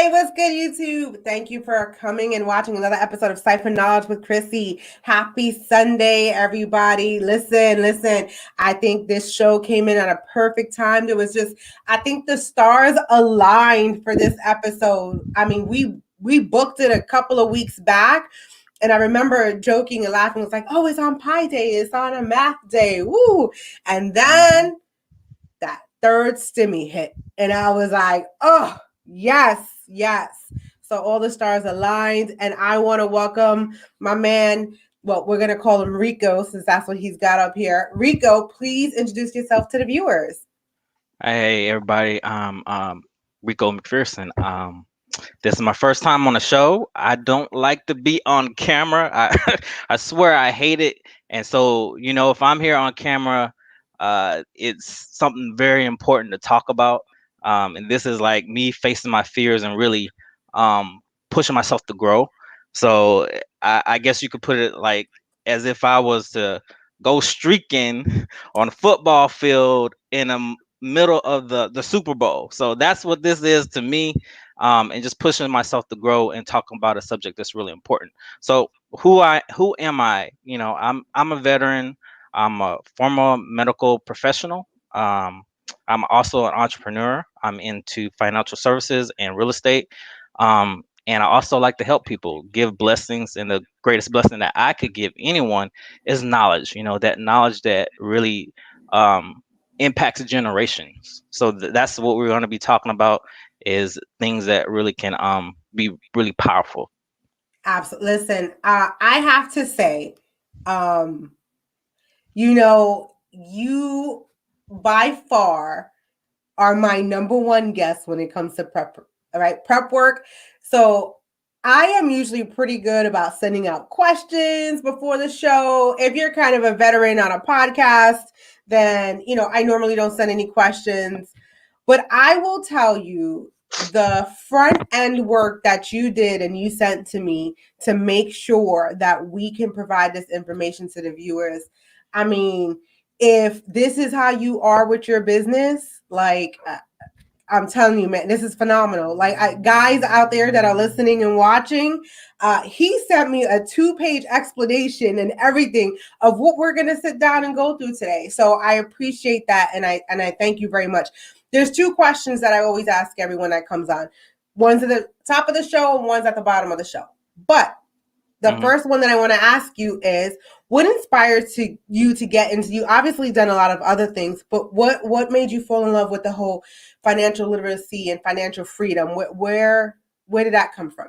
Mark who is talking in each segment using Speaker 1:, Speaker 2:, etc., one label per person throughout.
Speaker 1: Hey, what's good, YouTube? Thank you for coming and watching another episode of Cipher Knowledge with Chrissy. Happy Sunday, everybody. Listen. I think this show came in at a perfect time. I think the stars aligned for this episode. I mean, we booked it a couple of weeks back. And I remember joking and laughing. It was like, oh, it's on Pi Day. It's on a math day. Woo. And then that third stimmy hit. And I was like, oh, yes. So all the stars aligned. And I want to welcome my man. Well, we're going to call him Rico since that's what he's got up here. Rico, please introduce yourself to the viewers.
Speaker 2: Hey everybody, I'm Rico McPherson. This is my first time on the show. I don't like to be on camera. I swear I hate it. And so, if I'm here on camera, it's something very important to talk about. And this is like me facing my fears and really pushing myself to grow. So I guess you could put it like as if I was to go streaking on a football field in a middle of the Super Bowl. So that's what this is to me, and just pushing myself to grow and talking about a subject that's really important. So who am I? I'm a veteran. I'm a former medical professional. I'm also an entrepreneur. I'm into financial services and real estate. And I also like to help people, give blessings, and the greatest blessing that I could give anyone is knowledge. That knowledge that really impacts generations. So that's what we're going to be talking about, is things that really can be really powerful.
Speaker 1: Absolutely. Listen, I have to say, you by far are my number one guest when it comes to prep work. So I am usually pretty good about sending out questions before the show. If you're kind of a veteran on a podcast, then, I normally don't send any questions. But I will tell you, the front end work that you did and you sent to me to make sure that we can provide this information to the viewers. I mean, if this is how you are with your business, like, I'm telling you, man, this is phenomenal. Like, guys out there that are listening and watching, he sent me a 2-page explanation and everything of what we're going to sit down and go through today. So I appreciate that. And I thank you very much. There's 2 questions that I always ask everyone that comes on. One's at the top of the show and one's at the bottom of the show. But the first one that I want to ask you is, what inspired you to get into, you obviously done a lot of other things, but what made you fall in love with the whole financial literacy and financial freedom? Where did that come from?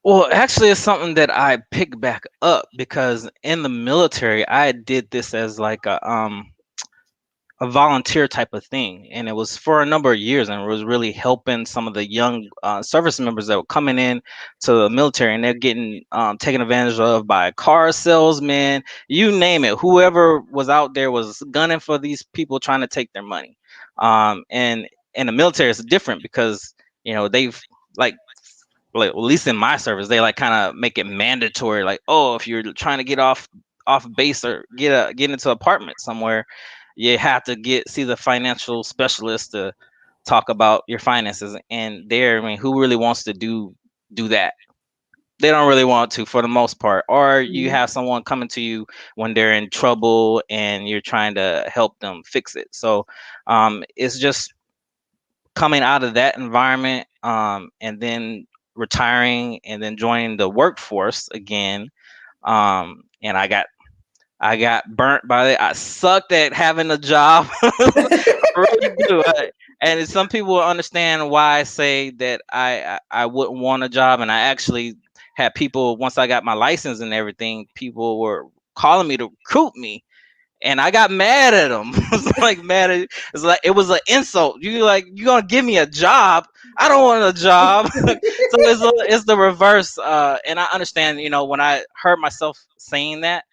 Speaker 2: Well, actually, it's something that I picked back up because in the military, I did this as like a volunteer type of thing, and it was for a number of years, and it was really helping some of the young service members that were coming in to the military, and they're getting taken advantage of by car salesmen, you name it. Whoever was out there was gunning for these people trying to take their money. And in the military it's different because they've like at least in my service, they like kind of make it mandatory, like, oh, if you're trying to get off base or get into an apartment somewhere, you have to see the financial specialist to talk about your finances. And I mean, who really wants to do that? They don't really want to, for the most part. Or you have someone coming to you when they're in trouble and you're trying to help them fix it. So it's just coming out of that environment, and then retiring and then joining the workforce again. And I got burnt by it. I sucked at having a job. I really do. And some people will understand why I say that I wouldn't want a job. And I actually had people, once I got my license and everything, people were calling me to recruit me. And I got mad at them. It's like it was an insult. You gonna give me a job? I don't want a job. So it's the reverse. And I understand. When I heard myself saying that,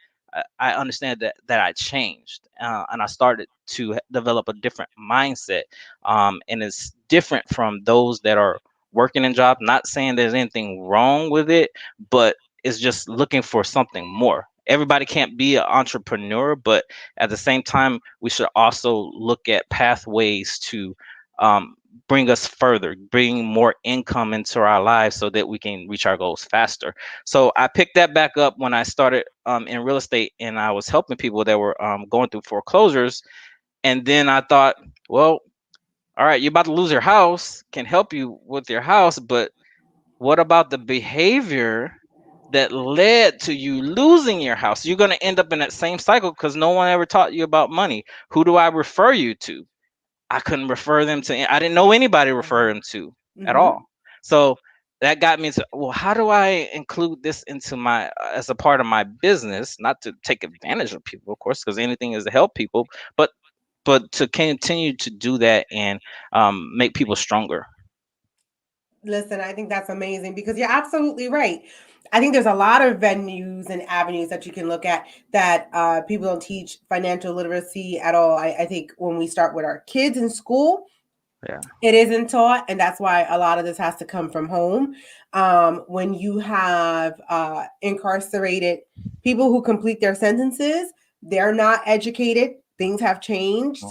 Speaker 2: I understand that I changed, and I started to develop a different mindset. And it's different from those that are working in jobs. Not saying there's anything wrong with it, but it's just looking for something more. Everybody can't be an entrepreneur, but at the same time, we should also look at pathways to um, bring us further, bring more income into our lives so that we can reach our goals faster. So I picked that back up when I started in real estate, and I was helping people that were going through foreclosures. And then I thought, well, all right, you're about to lose your house, can help you with your house, but what about the behavior that led to you losing your house? You're going to end up in that same cycle because no one ever taught you about money. Who do I refer you to? I couldn't refer them to. I didn't know anybody to refer them to at
Speaker 1: Mm-hmm.
Speaker 2: all. So that got me to, well, how do I include this into my as a part of my business? Not to take advantage of people, of course, because anything is to help people, but to continue to do that and make people stronger.
Speaker 1: Listen, I think that's amazing because you're absolutely right. I think there's a lot of venues and avenues that you can look at that people don't teach financial literacy at all. I think when we start with our kids in school,
Speaker 2: Yeah.
Speaker 1: it isn't taught, and that's why a lot of this has to come from home. When you have incarcerated people who complete their sentences, they're not educated. Things have changed.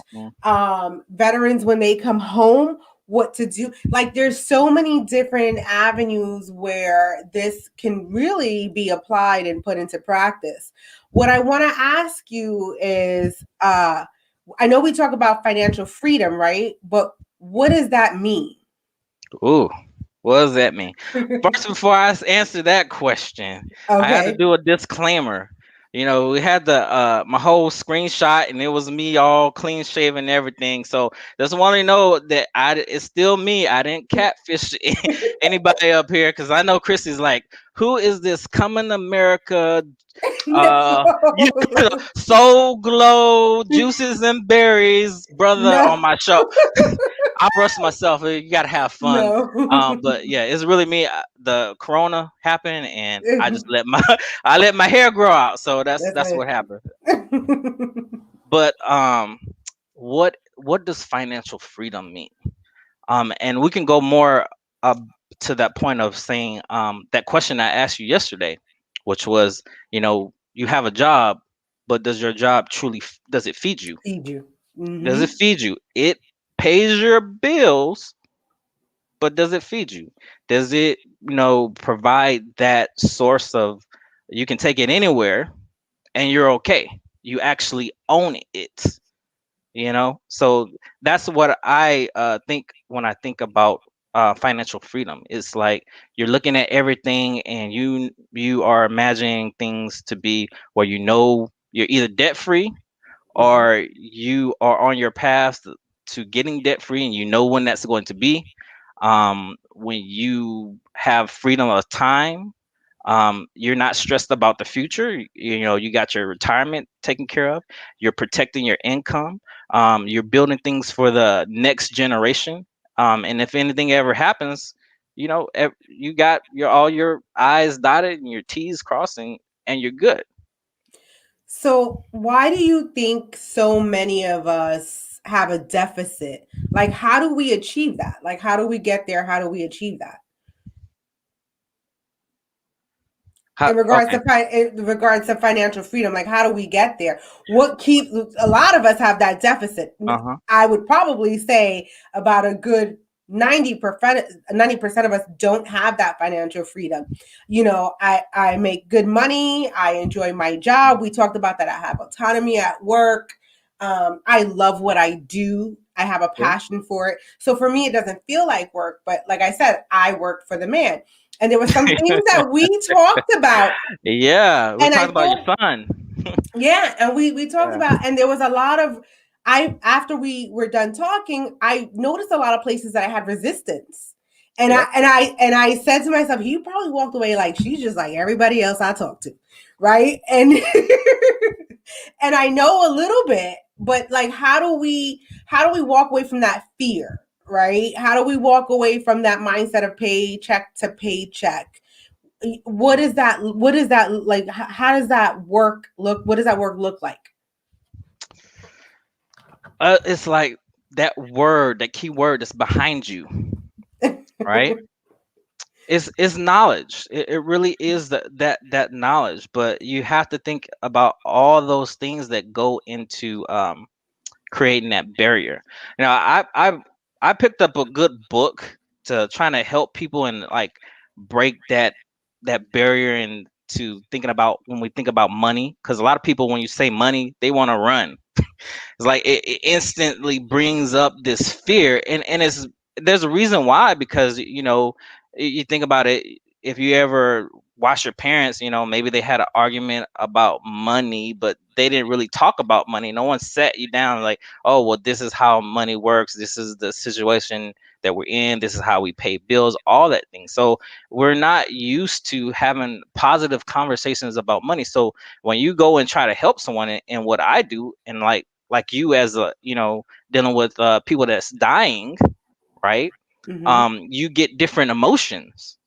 Speaker 2: Mhm.
Speaker 1: Veterans, when they come home, what to do? Like, there's so many different avenues where this can really be applied and put into practice. What I want to ask you is, I know we talk about financial freedom, right? But what does that mean?
Speaker 2: Ooh, what does that mean? First, before I answer that question, I had to
Speaker 1: Okay.
Speaker 2: do a disclaimer. You know, we had the my whole screenshot, and it was me all clean shaven and everything. So just want to know that it's still me. I didn't catfish anybody up here because I know Chrissy's like, who is this coming to America? Uh, you know,
Speaker 1: No.
Speaker 2: Soul Glow, Juices and Berries, brother
Speaker 1: No.
Speaker 2: on my show. I roast myself. You gotta have fun.
Speaker 1: No.
Speaker 2: But yeah, it's really me. The corona happened, and I just let my I let my hair grow out. So that's
Speaker 1: Listen.
Speaker 2: what happened. But what does financial freedom mean? And we can go more uh, to that point of saying that question I asked you yesterday, which was, you have a job, but does your job truly does it feed you?
Speaker 1: Feed you.
Speaker 2: Does it
Speaker 1: Mm-hmm.
Speaker 2: feed you? It pays your bills, but does it feed you? Does it, provide that source of you can take it anywhere and you're okay? You actually own it. So that's what I think when I think about financial freedom. It's like you're looking at everything and you are imagining things to be where you're either debt free
Speaker 1: Mm-hmm.
Speaker 2: or you are on your path to getting debt free and you know when that's going to be. When you have freedom of time, you're not stressed about the future. You got your retirement taken care of. You're protecting your income. You're building things for the next generation. And if anything ever happens, you got all your I's dotted and your T's crossing, and you're good.
Speaker 1: So, why do you think so many of us have a deficit? Like, how do we achieve that? Like, how do we get there? How do we achieve that?
Speaker 2: Okay.
Speaker 1: In regards to financial freedom, like, how do we get there? What keeps a lot of us have that deficit?
Speaker 2: Uh-huh.
Speaker 1: I would probably say about a good 90% of us don't have that financial freedom. I make good money, I enjoy my job. We talked about that. I have autonomy at work. I love what I do. I have a
Speaker 2: Yeah.
Speaker 1: passion for it. So for me, it doesn't feel like work, but like I said, I work for the man. And there were some things that we talked about,
Speaker 2: Yeah, we
Speaker 1: and
Speaker 2: talked
Speaker 1: I
Speaker 2: about your
Speaker 1: thought,
Speaker 2: son.
Speaker 1: yeah, and we talked
Speaker 2: Yeah.
Speaker 1: about, and there was a lot of, I after we were done talking, I noticed a lot of places that I had resistance. And I
Speaker 2: Yep.
Speaker 1: and I and I said to myself, he probably walked away like she's just like everybody else I talk to, right? And and I know a little bit, but like how do we walk away from that fear, right? How do we walk away from that mindset of paycheck to paycheck? What is that like? How does that work look? What does that work look like?
Speaker 2: It's like that key word that's behind you, right? It's knowledge. It really is that knowledge. But you have to think about all those things that go into creating that barrier. Now, I picked up a good book to trying to help people and like break that barrier into thinking about when we think about money, because a lot of people when you say money they want to run. It's like it instantly brings up this fear, and it's there's a reason why, because you think about it. If you ever watch your parents, maybe they had an argument about money, but they didn't really talk about money. No one sat you down like, oh well, this is how money works, this is the situation that we're in, this is how we pay bills, all that thing. So we're not used to having positive conversations about money. So when you go and try to help someone, and what I do, and like you as a dealing with people that's dying, right?
Speaker 1: Mm-hmm.
Speaker 2: You get different emotions.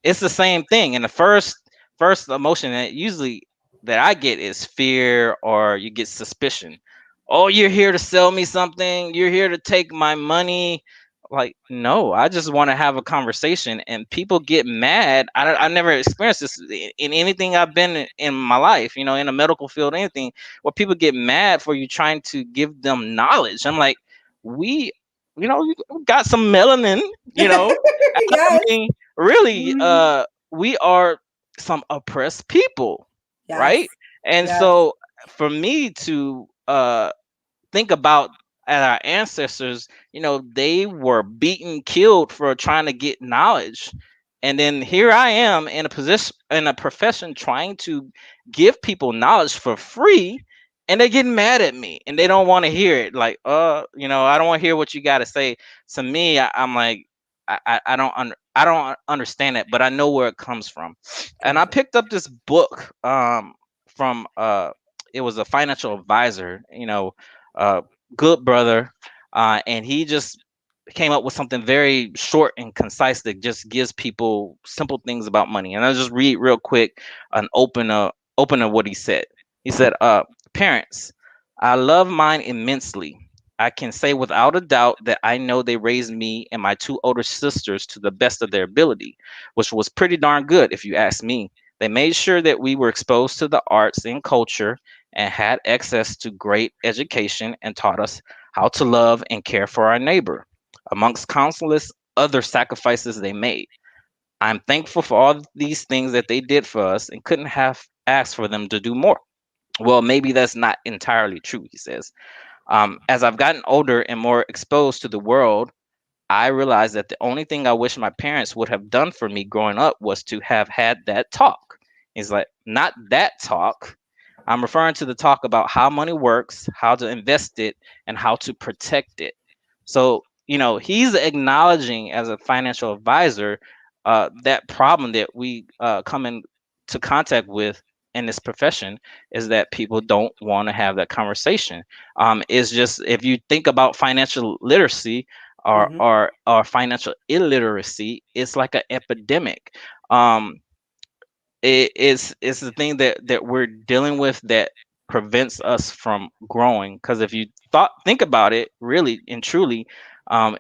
Speaker 2: It's the same thing. And the first emotion that usually that I get is fear, or you get suspicion. Oh, you're here to sell me something, you're here to take my money. Like, no, I just want to have a conversation. And people get mad. I never experienced this in anything I've been in my life, in the medical field, anything where people get mad for you trying to give them knowledge. I'm like, we you got some melanin, you know I
Speaker 1: Yes.
Speaker 2: mean, really,
Speaker 1: Mhm.
Speaker 2: we are some oppressed people,
Speaker 1: Yes.
Speaker 2: right? And
Speaker 1: Yes.
Speaker 2: so for me to think about at our ancestors, they were beaten, killed for trying to get knowledge. And then here I am in a position, in a profession, trying to give people knowledge for free, and they're getting mad at me and they don't want to hear it. Like, I don't want to hear what you got to say. To me, I'm like, I don't understand it, but I know where it comes from. And I
Speaker 1: Gotcha.
Speaker 2: picked up this book from it was a financial advisor, uh, good brother, and he just came up with something very short and concise that just gives people simple things about money. And I'll just read real quick an open of what he said. He said, "Parents, I love mine immensely. I can say without a doubt that I know they raised me and my two older sisters to the best of their ability, which was pretty darn good if you ask me. They made sure that we were exposed to the arts and culture and had access to great education and taught us how to love and care for our neighbor, amongst countless other sacrifices they made. I'm thankful for all these things that they did for us and couldn't have asked for them to do more." Well, maybe that's not entirely true, he says. As I've gotten older and more exposed to the world, I realized that the only thing I wish my parents would have done for me growing up was to have had that talk. He's like, not that talk. I'm referring to the talk about how money works, how to invest it, and how to protect it. So, he's acknowledging as a financial advisor that problem that we come into contact with in this profession, is that people don't want to have that conversation. It's just, if you think about financial literacy,
Speaker 1: Mm-hmm.
Speaker 2: or financial illiteracy, it's like an epidemic. Um, it's the thing that we're dealing with that prevents us from growing. Because if you think about it really and truly,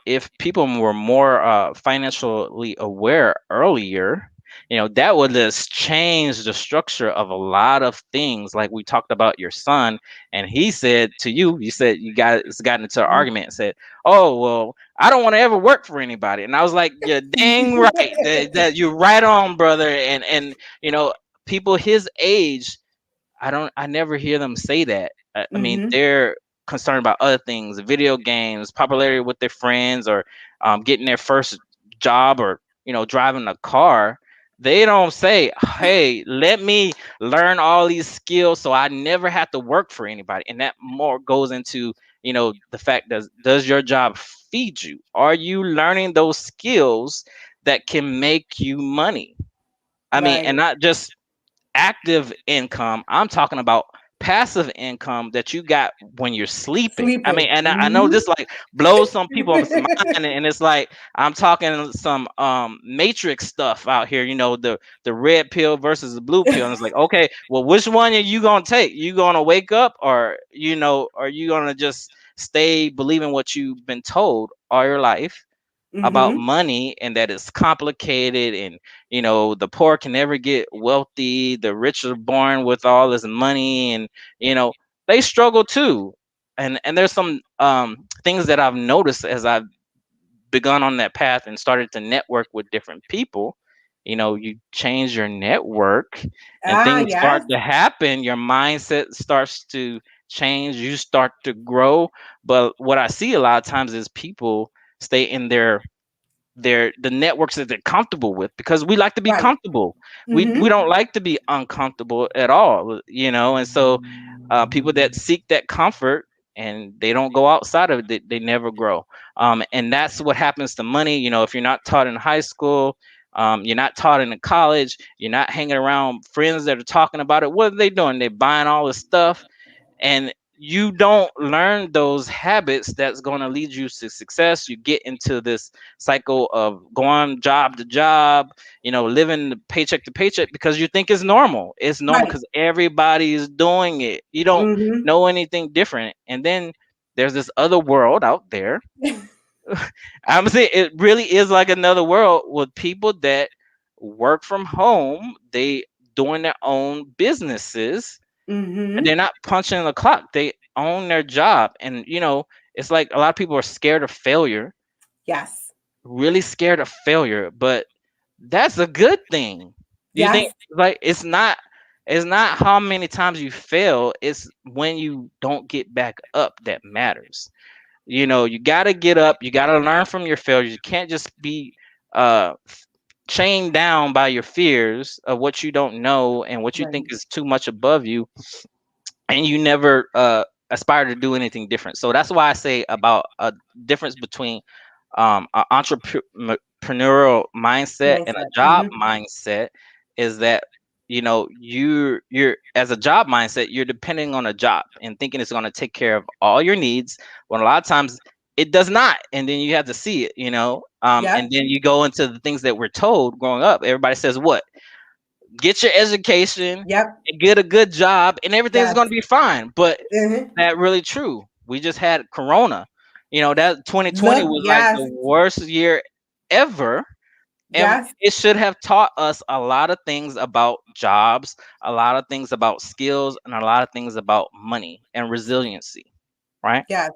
Speaker 2: if people were more financially aware earlier, that would just change the structure of a lot of things. Like we talked about your son, and he said to you, you said you guys got into an argument and said, oh well, I don't want to ever work for anybody. And I was like, you're dang right, that you're right on, brother. And you know, people his age, I never hear them say that. I mean,
Speaker 1: Mm-hmm.
Speaker 2: they're concerned about other things, video games, popularity with their friends, or getting their first job, or driving a car. They don't say, hey, let me learn all these skills so I never have to work for anybody. And that more goes into, the fact, does your job feed you? Are you learning those skills that can make you money? I mean, and
Speaker 1: Right.
Speaker 2: not just active income. I'm talking about passive income that you got when you're sleeping. I mean,
Speaker 1: Sleeping.
Speaker 2: and I know
Speaker 1: Mm-hmm.
Speaker 2: this like blows some people's mind, and it's like I'm talking some matrix stuff out here. The red pill versus the blue pill, and it's like, okay, well, which one are you gonna take? You gonna wake up, or are you gonna just stay believing what you've been told all your life about
Speaker 1: Mm-hmm.
Speaker 2: money, and that it's complicated, and the poor can never get wealthy, the rich are born with all this money, and you know they struggle too. And there's some things that I've noticed as I've begun on that path and started to network with different people, you change your network and
Speaker 1: Ah,
Speaker 2: things start
Speaker 1: yes.
Speaker 2: to happen. Your mindset starts to change. You start to grow. But what I see a lot of times is people stay in the networks that they're comfortable with, because we like to be
Speaker 1: Right.
Speaker 2: comfortable. We
Speaker 1: Mm-hmm.
Speaker 2: don't like to be uncomfortable at all, and so people that seek that comfort and they don't go outside of it, they never grow. And that's what happens to money. If you're not taught in high school, you're not taught in college, you're not hanging around friends that are talking about it, what are they doing? They're buying all this stuff, and you don't learn those habits that's going to lead you to success. You get into this cycle of going job to job, living paycheck to paycheck, because you think it's normal. It's normal
Speaker 1: Right.
Speaker 2: because everybody is doing it. You don't
Speaker 1: Mm-hmm.
Speaker 2: know anything different. And then there's this other world out there. I'm saying it really is like another world with people that work from home. They doing their own businesses, and
Speaker 1: Mm-hmm.
Speaker 2: they're not punching the clock. They own their job. And it's like a lot of people are scared of failure,
Speaker 1: Yes.
Speaker 2: really scared of failure, but that's a good thing. Do you think,
Speaker 1: Yes.
Speaker 2: like, it's not how many times you fail, it's when you don't get back up that matters. You got to get up, you got to learn from your failures. You can't just be uh chained down by your fears of what you don't know and what you
Speaker 1: Right.
Speaker 2: think is too much above you, and you never aspire to do anything different. So that's why I say about a difference between an entrepreneurial mindset and a
Speaker 1: Mindset.
Speaker 2: job
Speaker 1: Mm-hmm.
Speaker 2: mindset is that you're as a job mindset, you're depending on a job and thinking it's going to take care of all your needs, when a lot of times it does not. And then you have to see it, and
Speaker 1: Yep.
Speaker 2: then you go into the things that we're told growing up. Everybody says, what? Get your education
Speaker 1: Yep.
Speaker 2: and get a good job and everything's
Speaker 1: Yes.
Speaker 2: going to be fine. But
Speaker 1: Mm-hmm.
Speaker 2: that really true? We just had Corona. That 2020
Speaker 1: Look,
Speaker 2: was like the
Speaker 1: yes.
Speaker 2: worst year ever. And
Speaker 1: Yes.
Speaker 2: it should have taught us a lot of things about jobs, a lot of things about skills, and a lot of things about money and resiliency, right?
Speaker 1: Yes.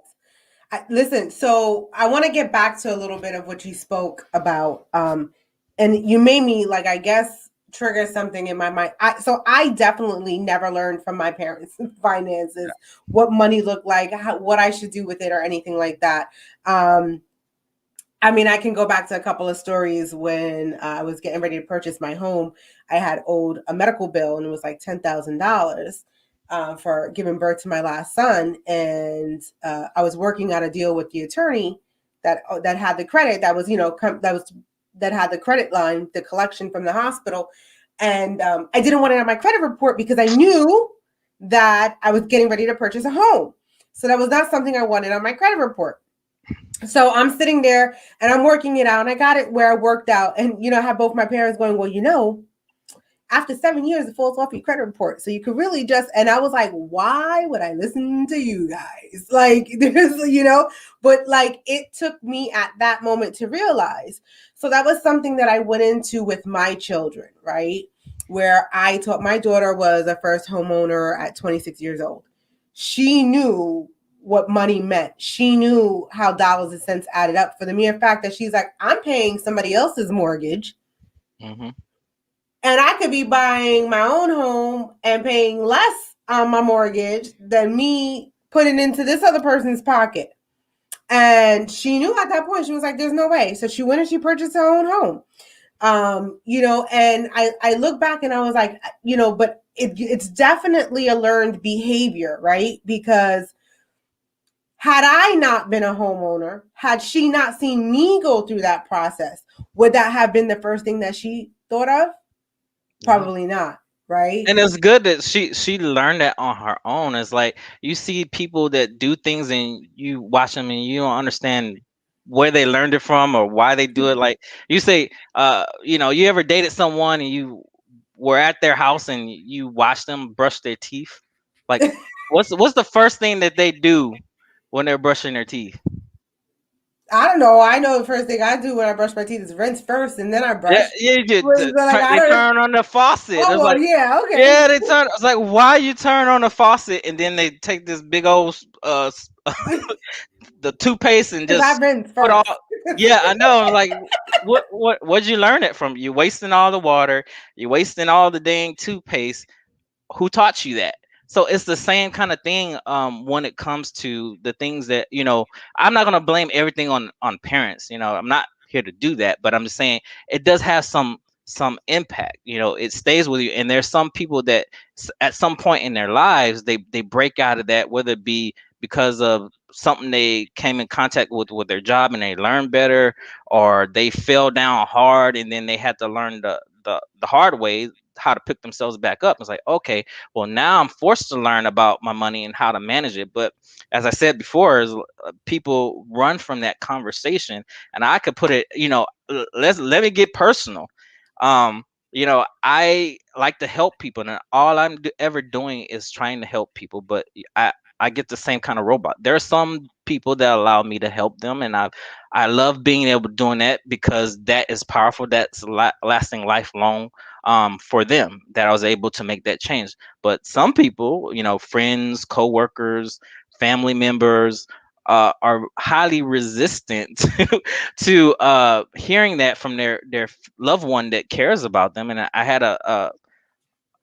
Speaker 1: Listen, so I want to get back to a little bit of what you spoke about. And you made me, like, I guess, trigger something in my mind. So I definitely never learned from my parents finances, what money looked like, what I should do with it, or anything like that. Um, I mean, I can go back to a couple of stories when I was getting ready to purchase my home. I had owed a medical bill, and it was like $10,000 for giving birth to my last son. And I was working out a deal with the attorney that had the credit, that was, that had the credit line, the collection from the hospital. And I didn't want it on my credit report because I knew that I was getting ready to purchase a home. So that was not something I wanted on my credit report. So I'm sitting there and I'm working it out, and I got it where I worked out. And, I have both my parents going, well, after 7 years, it falls off your credit report. So you could really just, and I was like, why would I listen to you guys? Like, but like, it took me at that moment to realize. So that was something that I went into with my children, right? Where I taught, my daughter was a first homeowner at 26 years old. She knew what money meant. She knew how dollars and cents added up, for the mere fact that she's like, I'm paying somebody else's mortgage,
Speaker 2: Hmm.
Speaker 1: and I could be buying my own home and paying less on my mortgage than me putting into this other person's pocket. And she knew at that point, she was like, there's no way. So she went and she purchased her own home. And I look back and I was like, but it's definitely a learned behavior, right? Because had I not been a homeowner, had she not seen me go through that process, would that have been the first thing that she thought of?
Speaker 2: Yeah.
Speaker 1: Probably not, right?
Speaker 2: And it's good that she learned that on her own. It's like you see people that do things and you watch them and you don't understand where they learned it from or why they do it. Like you say, you ever dated someone and you were at their house and you watch them brush their teeth? Like, what's the first thing that they do when they're brushing their teeth?
Speaker 1: I don't know. I know the first thing I do when I brush my teeth is rinse first, and then I
Speaker 2: Yeah,
Speaker 1: brush.
Speaker 2: yeah,
Speaker 1: So, like, I
Speaker 2: they
Speaker 1: don't.
Speaker 2: turn on the faucet.
Speaker 1: Oh
Speaker 2: It's
Speaker 1: well,
Speaker 2: like,
Speaker 1: yeah, okay.
Speaker 2: yeah, they turn. It's like, why you turn on the faucet and then they take this big old the toothpaste and
Speaker 1: Because I
Speaker 2: just
Speaker 1: rinse
Speaker 2: put all
Speaker 1: first.
Speaker 2: Yeah, I know. Like, what'd you learn it from? You wasting all the water. You wasting all the dang toothpaste. Who taught you that? So it's the same kind of thing when it comes to the things that, I'm not going to blame everything on parents. I'm not here to do that, but I'm just saying it does have some impact. It stays with you, and there's some people that at some point in their lives they break out of that, whether it be because of something they came in contact with their job and they learned better, or they fell down hard and then they had to learn the hard way how to pick themselves back up. It's like, okay, well, now I'm forced to learn about my money and how to manage it. But as I said before, people run from that conversation, and I could put it, let me get personal. I like to help people, and all I'm ever doing is trying to help people. But I get the same kind of robot. There are some people that allow me to help them, and I love being able to doing that because that is powerful. That's lasting lifelong for them, that I was able to make that change. But some people, friends, coworkers, family members, are highly resistant to hearing that from their loved one that cares about them. And I had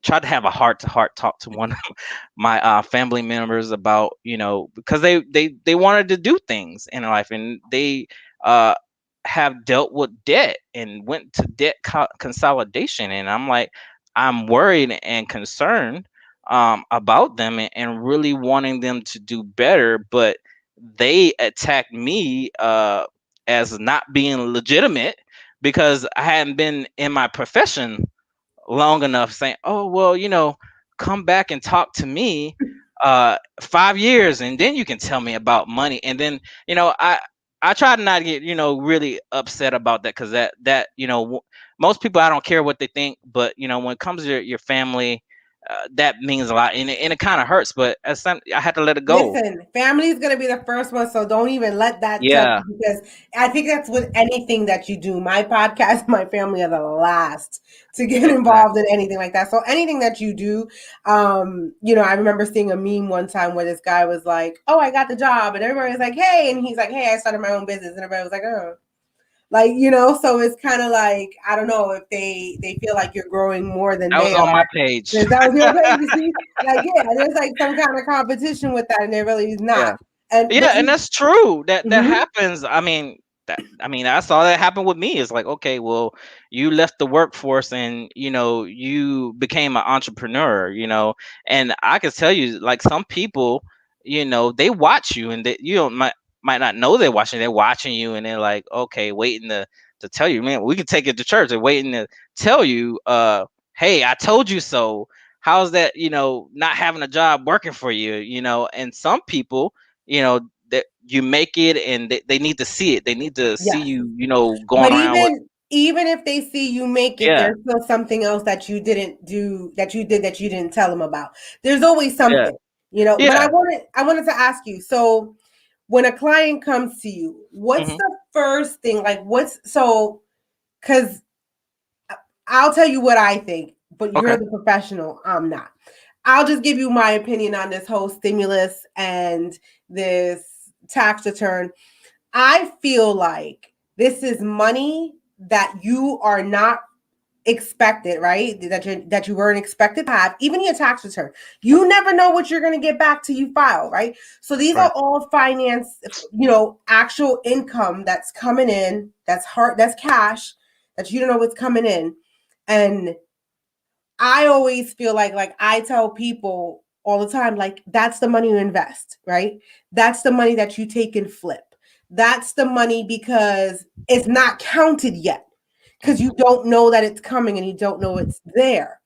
Speaker 2: tried to have a heart to heart talk to one of my family members about, because they wanted to do things in their life, and they uh have dealt with debt and went to debt consolidation. And I'm like, I'm worried and concerned about them, and really wanting them to do better. But they attacked me as not being legitimate because I hadn't been in my profession long enough, saying, "Oh, well, come back and talk to me 5 years, and then you can tell me about money." And then, I try to not get, really upset about that, because most people, I don't care what they think, but when it comes to your family, that means a lot, and it kind of hurts. But I had to let it go.
Speaker 1: Listen, family is going to be the first one, so don't even let that touch
Speaker 2: Yeah,
Speaker 1: you, because I think that's with anything that you do. My podcast, my family are the last to get involved in
Speaker 2: exactly.
Speaker 1: anything like that. So anything that you do, I remember seeing a meme one time where this guy was like, "Oh, I got the job," and everybody was like, "Hey," and he's like, "Hey, I started my own business," and everybody was like, "Oh." Like, so it's kind of like, I don't know if they feel like you're growing more than
Speaker 2: That was
Speaker 1: they
Speaker 2: on my
Speaker 1: are.
Speaker 2: page.
Speaker 1: That was your page, you see? Like, yeah, there's like some kind of competition with that, and there really is
Speaker 2: Yeah.
Speaker 1: not. And
Speaker 2: Yeah,
Speaker 1: but
Speaker 2: and
Speaker 1: you,
Speaker 2: that's true. That
Speaker 1: mhm,
Speaker 2: happens. I mean, I saw that happen with me. It's like, okay, well, you left the workforce and you became an entrepreneur, and I can tell you, like, some people, they watch you, and they, might not know they're watching. They're watching you, and they're like, okay, waiting to tell you, man, we can take it to church. They're waiting to tell you, hey, I told you so. How's that, not having a job working for you, and some people, that you make it, and they need to see it. They need to see
Speaker 1: yes.
Speaker 2: you,
Speaker 1: But
Speaker 2: going around with.
Speaker 1: even if they see you make it,
Speaker 2: Yeah,
Speaker 1: there's still something else that you didn't do, that you did, that you didn't tell them about. There's always
Speaker 2: yeah,
Speaker 1: something, But
Speaker 2: yeah.
Speaker 1: I wanted to ask you. So when a client comes to you, what's
Speaker 2: Hmm.
Speaker 1: the first thing? Like, because I'll tell you what I think, but you're
Speaker 2: Okay.
Speaker 1: the professional. I'm not. I'll just give you my opinion on this whole stimulus and this tax return. I feel like this is money that you are not expected, right? That you weren't expected to have, even your tax return. You never know what you're going to get back till you file, right? So these are
Speaker 2: Right.
Speaker 1: all finance, actual income that's coming in, that's cash, that you don't know what's coming in. And I always feel like I tell people all the time, like, that's the money you invest, right? That's the money that you take and flip. That's the money, because it's not counted yet, because
Speaker 2: Hmm.
Speaker 1: you don't know that it's coming and you don't know it's there,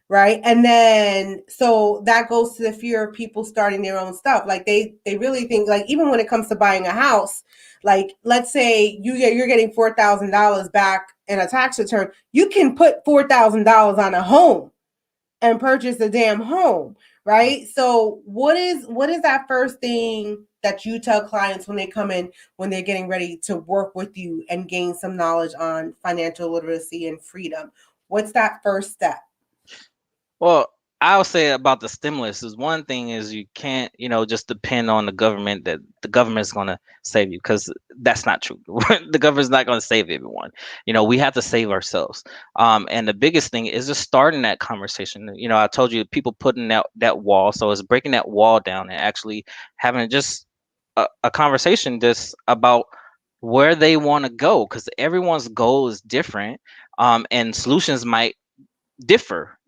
Speaker 1: right? And then so that goes to the fear of people starting their own stuff. Like, they really think, like, even when it comes to buying a house, like, let's say you're getting $4,000 back in a tax return, you can put $4,000 on a home and purchase a damn home, right? So what is that first thing that you tell clients when they come in, when they're getting ready to work with you and gain some knowledge on financial literacy and freedom? What's that first step?
Speaker 2: Well, I'll say about the stimulus is one thing is you can't, just depend on the government that the government's going to save you, because that's not true. The government's not going to save everyone. We have to save ourselves. And the biggest thing is just starting that conversation. I told you people putting that wall. So it's breaking that wall down and actually having just a conversation just about where they want to go, because everyone's goal is different. And solutions might differ,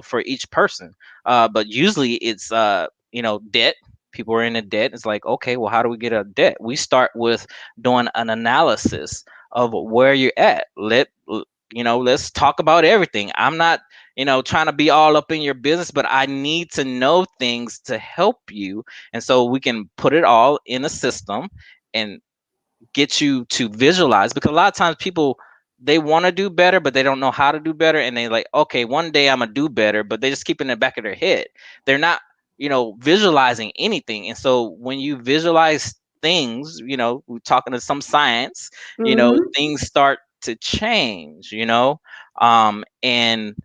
Speaker 2: for each person. But usually it's debt. People are in a debt. It's like, okay, well, how do we get a debt? We start with doing an analysis of where you're at. Let's talk about everything. I'm not, trying to be all up in your business, but I need to know things to help you. And so we can put it all in a system and get you to visualize, because a lot of times people, they want to do better but they don't know how to do better, and they like, okay, one day I'm gonna do better, but they just keep it in the back of their head. They're not visualizing anything. And so when you visualize things, we're talking to some science,
Speaker 1: Mm-hmm.
Speaker 2: things start to change. And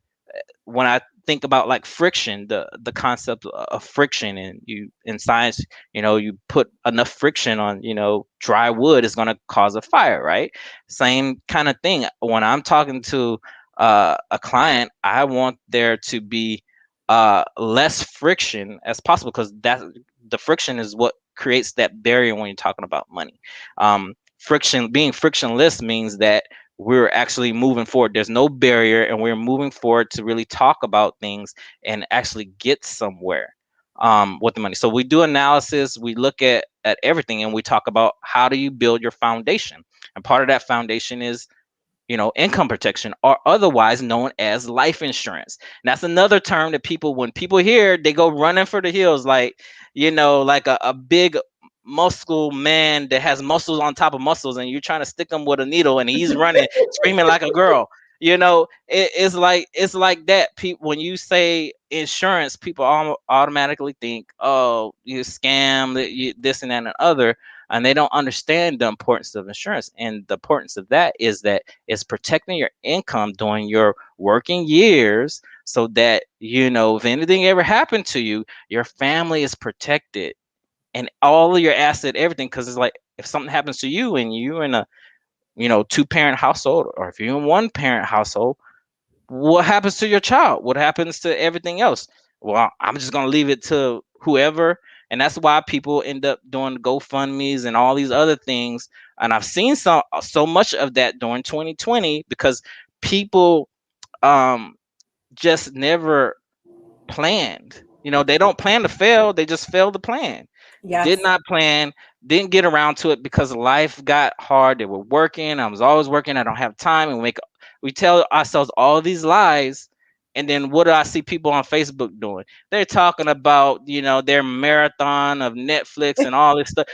Speaker 2: when I think about like friction, the concept of friction, and you in science, you put enough friction on, dry wood is going to cause a fire, right? Same kind of thing. When I'm talking to a client, I want there to be less friction as possible, because that the friction is what creates that barrier when you're talking about money. Friction being frictionless means that we're actually moving forward. There's no barrier, and we're moving forward to really talk about things and actually get somewhere with the money. So we do analysis, we look at everything, and we talk about how do you build your foundation. And part of that foundation is income protection, or otherwise known as life insurance. And that's another term that people, when people hear, they go running for the hills, like, like a big muscle man that has muscles on top of muscles, and you're trying to stick him with a needle, and he's running, screaming like a girl. It's like that. People, when you say insurance, people automatically think, oh, you scam, this and that and the other, and they don't understand the importance of insurance. And the importance of that is that it's protecting your income during your working years, so that if anything ever happened to you, your family is protected, and all of your asset, everything. Because it's like, if something happens to you and you're in a two-parent household, or if you're in one-parent household, what happens to your child? What happens to everything else? Well, I'm just gonna leave it to whoever. And that's why people end up doing GoFundMe's and all these other things. And I've seen so much of that during 2020, because people um just never planned. They don't plan to fail, they just fail to plan. Did
Speaker 1: Yes.
Speaker 2: not plan, didn't get around to it because life got hard. They were working. I was always working. I don't have time. And we tell ourselves all these lies. And then what do I see people on Facebook doing? They're talking about, their marathon of Netflix and all this stuff.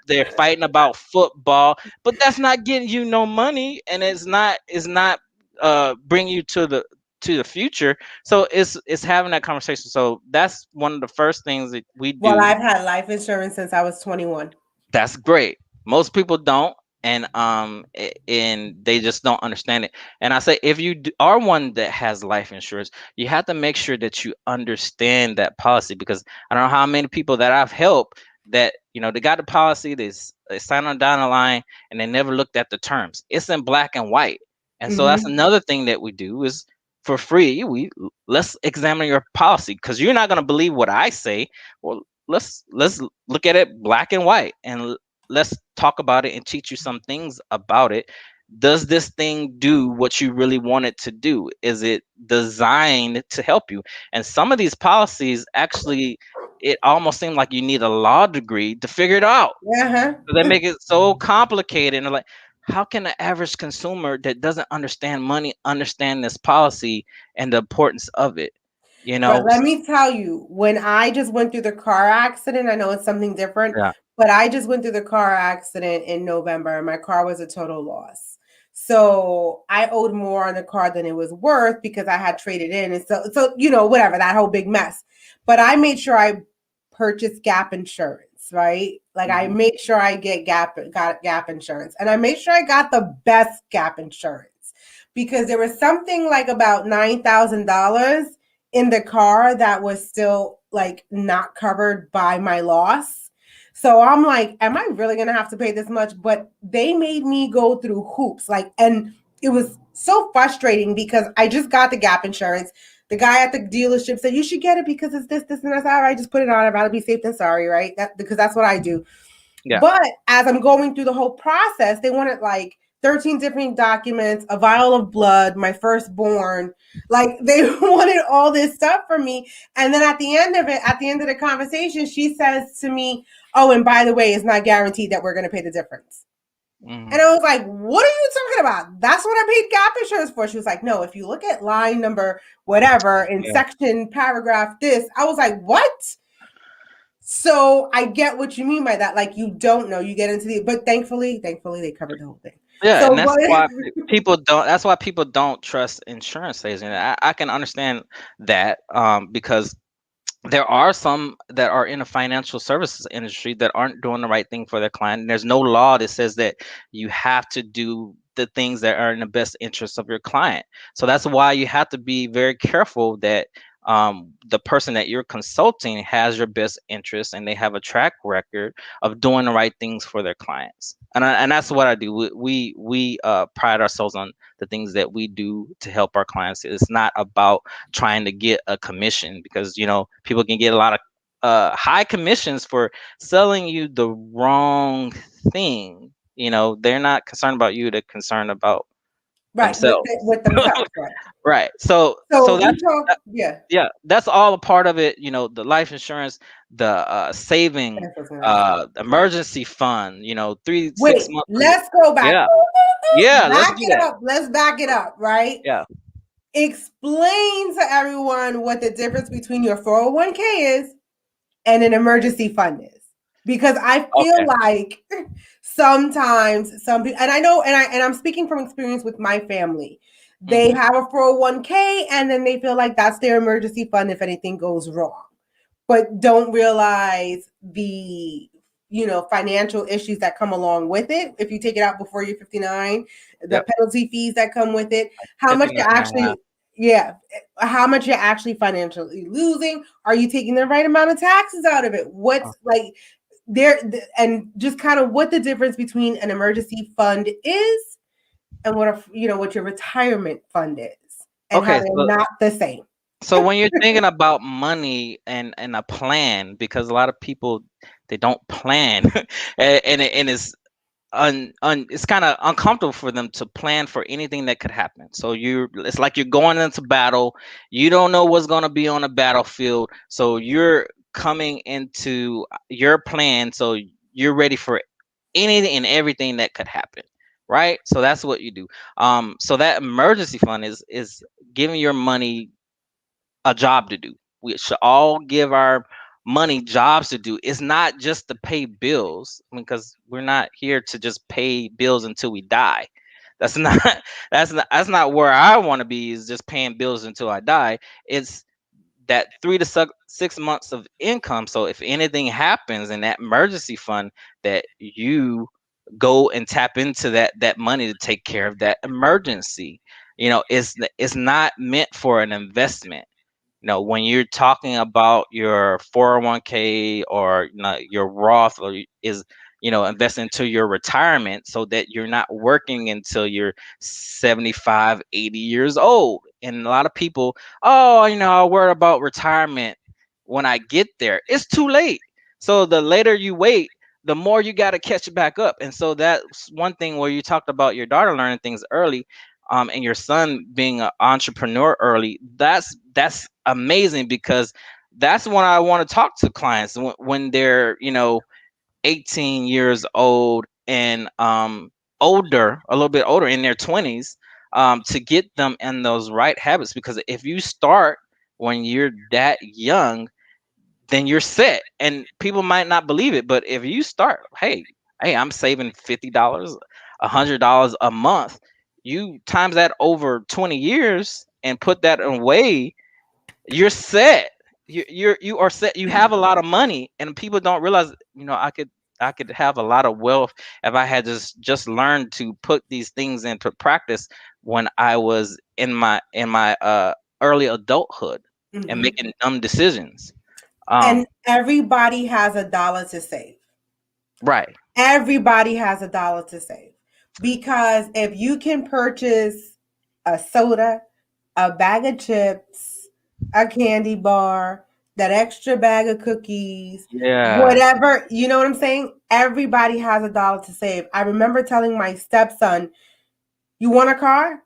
Speaker 2: They're fighting about football, but that's not getting you no money, and it's not bring you to the future. So it's having that conversation. So that's one of the first things that we
Speaker 1: Well,
Speaker 2: do.
Speaker 1: I've had life insurance since I was 21.
Speaker 2: That's great. Most people don't, and and they just don't understand it. And I say, if you are one that has life insurance, you have to make sure that you understand that policy, because I don't know how many people that I've helped that they got the policy, they sign on down the line, and they never looked at the terms. It's in black and white. And so that's
Speaker 1: Hmm.
Speaker 2: another thing that we do is, for free, let's examine your policy, because you're not going to believe what I say. Well, let's look at it black and white, and let's talk about it and teach you some things about it. Does this thing do what you really want it to do? Is it designed to help you? And some of these policies, actually, it almost seems like you need a law degree to figure it out.
Speaker 1: Uh-huh.
Speaker 2: So they make it so complicated, and they're like, how can the average consumer that doesn't understand money understand this policy and the importance of it? you
Speaker 1: But
Speaker 2: know
Speaker 1: let me tell you, when I just went through the car accident, I know it's something different,
Speaker 2: yeah.
Speaker 1: but I just went through the car accident in November and my car was a total loss. So I owed more on the car than it was worth because I had traded in. And so whatever, that whole big mess. But I made sure I purchased gap insurance, right? Like I
Speaker 2: Mhm.
Speaker 1: make sure I got gap insurance. And I made sure I got the best gap insurance because there was something like about $9,000 in the car that was still like not covered by my loss. So I'm like, am I really gonna have to pay this much? But they made me go through hoops, like, and it was so frustrating because I just got the gap insurance. The guy at the dealership said you should get it because it's this, and that's all right. Just put it on. I'd rather be safe than sorry, right? That because that's what I do.
Speaker 2: Yeah.
Speaker 1: But as I'm going through the whole process, they wanted like 13 different documents, a vial of blood, my firstborn. Like they wanted all this stuff from me. And then at the end of it, at the end of the conversation, she says to me, oh, and by the way, it's not guaranteed that we're going to pay the difference.
Speaker 2: Mm-hmm.
Speaker 1: And I was like, what are you talking about? That's what I paid gap insurance for. She was like, no, if you look at line number whatever in
Speaker 2: Yeah.
Speaker 1: section paragraph this, I was like, what? So I get what you mean by that. Like you don't know, you get into the, but thankfully they covered the whole thing.
Speaker 2: Yeah,
Speaker 1: So
Speaker 2: and that's
Speaker 1: what?
Speaker 2: why people don't. That's why people don't trust insurance agents. I can understand that because there are some that are in the financial services industry that aren't doing the right thing for their client. And there's no law that says that you have to do the things that are in the best interest of your client. So that's why you have to be very careful that the person that you're consulting has your best interest and they have a track record of doing the right things for their clients. And that's what I do. We pride ourselves on the things that we do to help our clients. It's not about trying to get a commission because people can get a lot of high commissions for selling you the wrong thing. They're not concerned about you, they're concerned about
Speaker 1: Right,
Speaker 2: themselves.
Speaker 1: with themselves, right?
Speaker 2: Right. So
Speaker 1: So we
Speaker 2: that's
Speaker 1: talk, yeah.
Speaker 2: yeah, that's all a part of it. The life insurance, the saving,
Speaker 1: That's what I was gonna ask.
Speaker 2: emergency fund, 3 6
Speaker 1: Wait,
Speaker 2: months.
Speaker 1: let's go back.
Speaker 2: Yeah. Yeah, let's
Speaker 1: Back
Speaker 2: do
Speaker 1: it
Speaker 2: that.
Speaker 1: up. Let's back it up, right?
Speaker 2: Yeah.
Speaker 1: Explain to everyone what the difference between your 401k is and an emergency fund is. Because I feel
Speaker 2: Okay.
Speaker 1: like sometimes some people, and I know, and I'm speaking from experience with my family. They
Speaker 2: Hmm.
Speaker 1: have a 401k and then they feel like that's their emergency fund if anything goes wrong, but don't realize the financial issues that come along with it if you take it out before you're 59, the
Speaker 2: Yep.
Speaker 1: penalty fees that come with it, how much you're
Speaker 2: 59 and a half.
Speaker 1: actually, yeah, how much you're actually financially losing. Are you taking the right amount of taxes out of it?
Speaker 2: Oh,
Speaker 1: What's like there, and just kind of what the difference between an emergency fund is and what your retirement fund is and how
Speaker 2: okay.
Speaker 1: they're
Speaker 2: So
Speaker 1: not the same.
Speaker 2: so when you're thinking about money and a plan, because a lot of people they don't plan, and it's it's kind of uncomfortable for them to plan for anything that could happen. So it's like you're going into battle. You don't know what's going to be on the battlefield. So you're coming into your plan. So you're ready for anything and everything that could happen. Right. So that's what you do. So that emergency fund is giving your money a job to do. We should all give our money jobs to do. It's not just to pay bills, because we're not here to just pay bills until we die. That's not that's not where I want to be, is just paying bills until I die. It's that 3 to 6 months of income. So if anything happens in that emergency fund, that you go and tap into that money to take care of that emergency. It's not meant for an investment. When you're talking about your 401k, or your Roth, or is investing into your retirement, so that you're not working until you're 75, 80 years old. And a lot of people, oh, I worry about retirement when I get there. It's too late. So the later you wait, the more you got to catch back up. And so that's one thing where you talked about your daughter learning things early, and your son being an entrepreneur early. That's amazing, because that's when I want to talk to clients when they're 18 years old and older, a little bit older, in their 20s, to get them in those right habits. Because if you start when you're that young, then you're set. And people might not believe it, but if you start, hey, I'm saving $50, $100 a month, you times that over 20 years and put that away, you're set. You are set. You have a lot of money, and people don't realize. I could have a lot of wealth if I had just learned to put these things into practice when I was in my early adulthood. and
Speaker 1: Mhm.
Speaker 2: making dumb decisions. Um,
Speaker 1: And everybody has a dollar to save.
Speaker 2: right.
Speaker 1: Everybody has a dollar to save. Because if you can purchase a soda, a bag of chips, a candy bar, that extra bag of cookies,
Speaker 2: Yeah.
Speaker 1: whatever, you know what I'm saying? Everybody has a dollar to save. I remember telling my stepson, you want a car?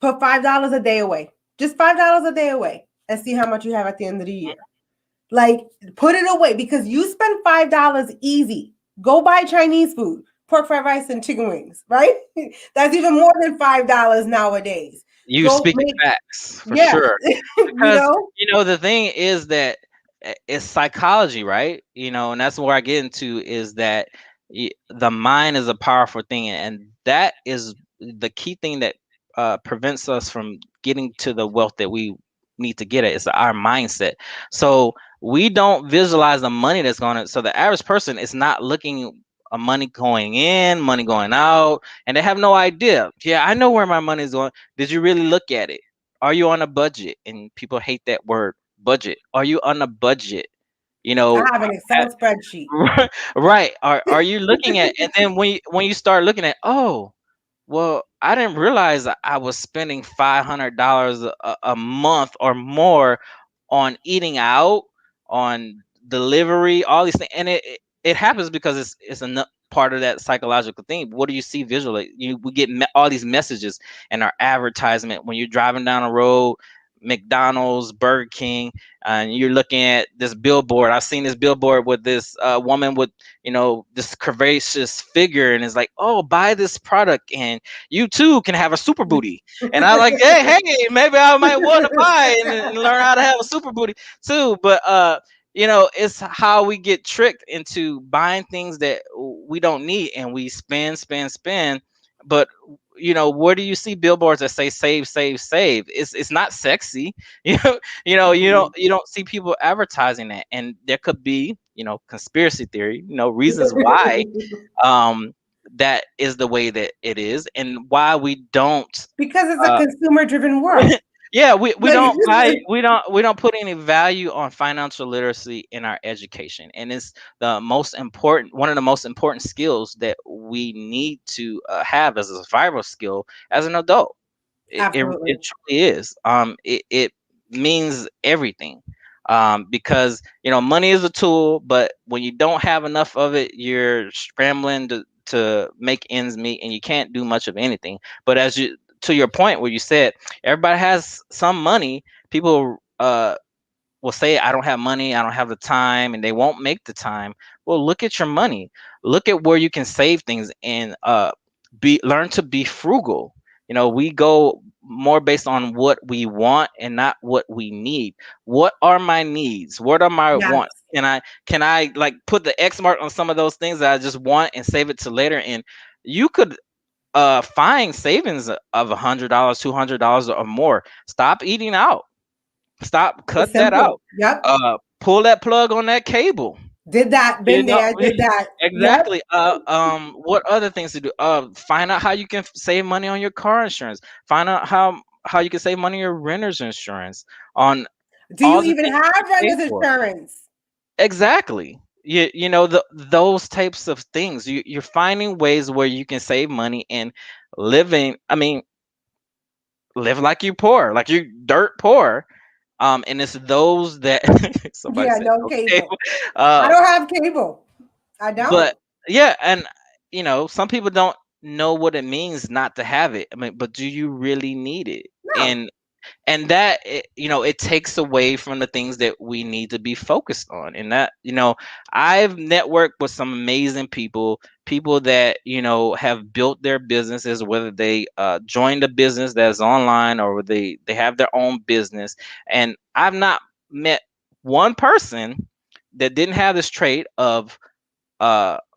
Speaker 1: Put $5 a day away. Just $5 a day away and see how much you have at the end of the year. Like, put it away because you spend $5 easy. Go buy Chinese food, pork fried rice and chicken wings, right? That's even more than $5 nowadays.
Speaker 2: You
Speaker 1: Go
Speaker 2: speaking
Speaker 1: make,
Speaker 2: facts for
Speaker 1: yeah,
Speaker 2: sure.
Speaker 1: you
Speaker 2: Because
Speaker 1: know?
Speaker 2: the thing is that it's psychology, right? And that's where I get into is that the mind is a powerful thing, and that is the key thing that prevents us from getting to the wealth that we need to get at. It's our mindset. So we don't visualize the money that's going to. So the average person is not looking a money going in, money going out, and they have no idea. Yeah, I know where my money is going. Did you really look at it? Are you on a budget? And people hate that word, budget. Are you on a budget? You
Speaker 1: I
Speaker 2: know,
Speaker 1: have an Excel spreadsheet.
Speaker 2: right? Are you looking at? And then when you start looking at, oh, well, I didn't realize I was spending $500 a month or more on eating out, on delivery, all these things, and it happens because it's a part of that psychological thing. What do you see visually? We get all these messages in our advertisement when you're driving down a road. McDonald's, Burger King, and you're looking at this billboard. I've seen this billboard with this woman with this curvaceous figure, and it's like, oh, buy this product and you too can have a super booty. And I like, hey, maybe I might want to buy and learn how to have a super booty too. But it's how we get tricked into buying things that we don't need, and we spend. But where do you see billboards that say save, save, save? It's not sexy. You don't see people advertising that, and there could be conspiracy theory, reasons why um that is the way that it is, and why we don't
Speaker 1: Because it's a
Speaker 2: uh
Speaker 1: consumer driven world.
Speaker 2: yeah, we
Speaker 1: Like,
Speaker 2: don't buy we don't put any value on financial literacy in our education, and it's one of the most important skills that we need to have as a survival skill as an adult. It
Speaker 1: absolutely.
Speaker 2: truly is. It means everything. Because money is a tool, but when you don't have enough of it, you're scrambling to make ends meet, and you can't do much of anything. But to your point where you said everybody has some money, people will say, I don't have money, I don't have the time, and they won't make the time. Well, look at your money. Look at where you can save things, and learn to be frugal. We go more based on what we want and not what we need. What are my needs? What are my
Speaker 1: Yes.
Speaker 2: wants? Can I like put the X mark on some of those things that I just want and save it to later? And you could find savings of $100, $200 or more. Stop eating out. Stop,
Speaker 1: It's
Speaker 2: cut that out.
Speaker 1: simple. Yep.
Speaker 2: Pull that plug on that cable.
Speaker 1: Did that,
Speaker 2: You
Speaker 1: been
Speaker 2: know,
Speaker 1: there, did that. Yep.
Speaker 2: exactly. What other things to do? Find out how you can save money on your car insurance. Find out how you can save money on your renter's insurance. On
Speaker 1: Do you
Speaker 2: all the
Speaker 1: even
Speaker 2: things
Speaker 1: have
Speaker 2: you pay
Speaker 1: renter's
Speaker 2: for.
Speaker 1: insurance?
Speaker 2: Exactly. Those types of things. You're finding ways where you can save money and living. I mean, live like you poor, like you dirt poor. And it's those that somebody
Speaker 1: Yeah,
Speaker 2: said
Speaker 1: no
Speaker 2: no
Speaker 1: cable.
Speaker 2: cable.
Speaker 1: I
Speaker 2: Uh,
Speaker 1: don't have cable. I
Speaker 2: but
Speaker 1: don't.
Speaker 2: yeah, and some people don't know what it means not to have it. I mean, but do you really need it?
Speaker 1: No.
Speaker 2: And that it takes away from the things that we need to be focused on. And that I've networked with some amazing people that have built their businesses, whether they joined a business that's online or they have their own business. And I've not met one person that didn't have this trait of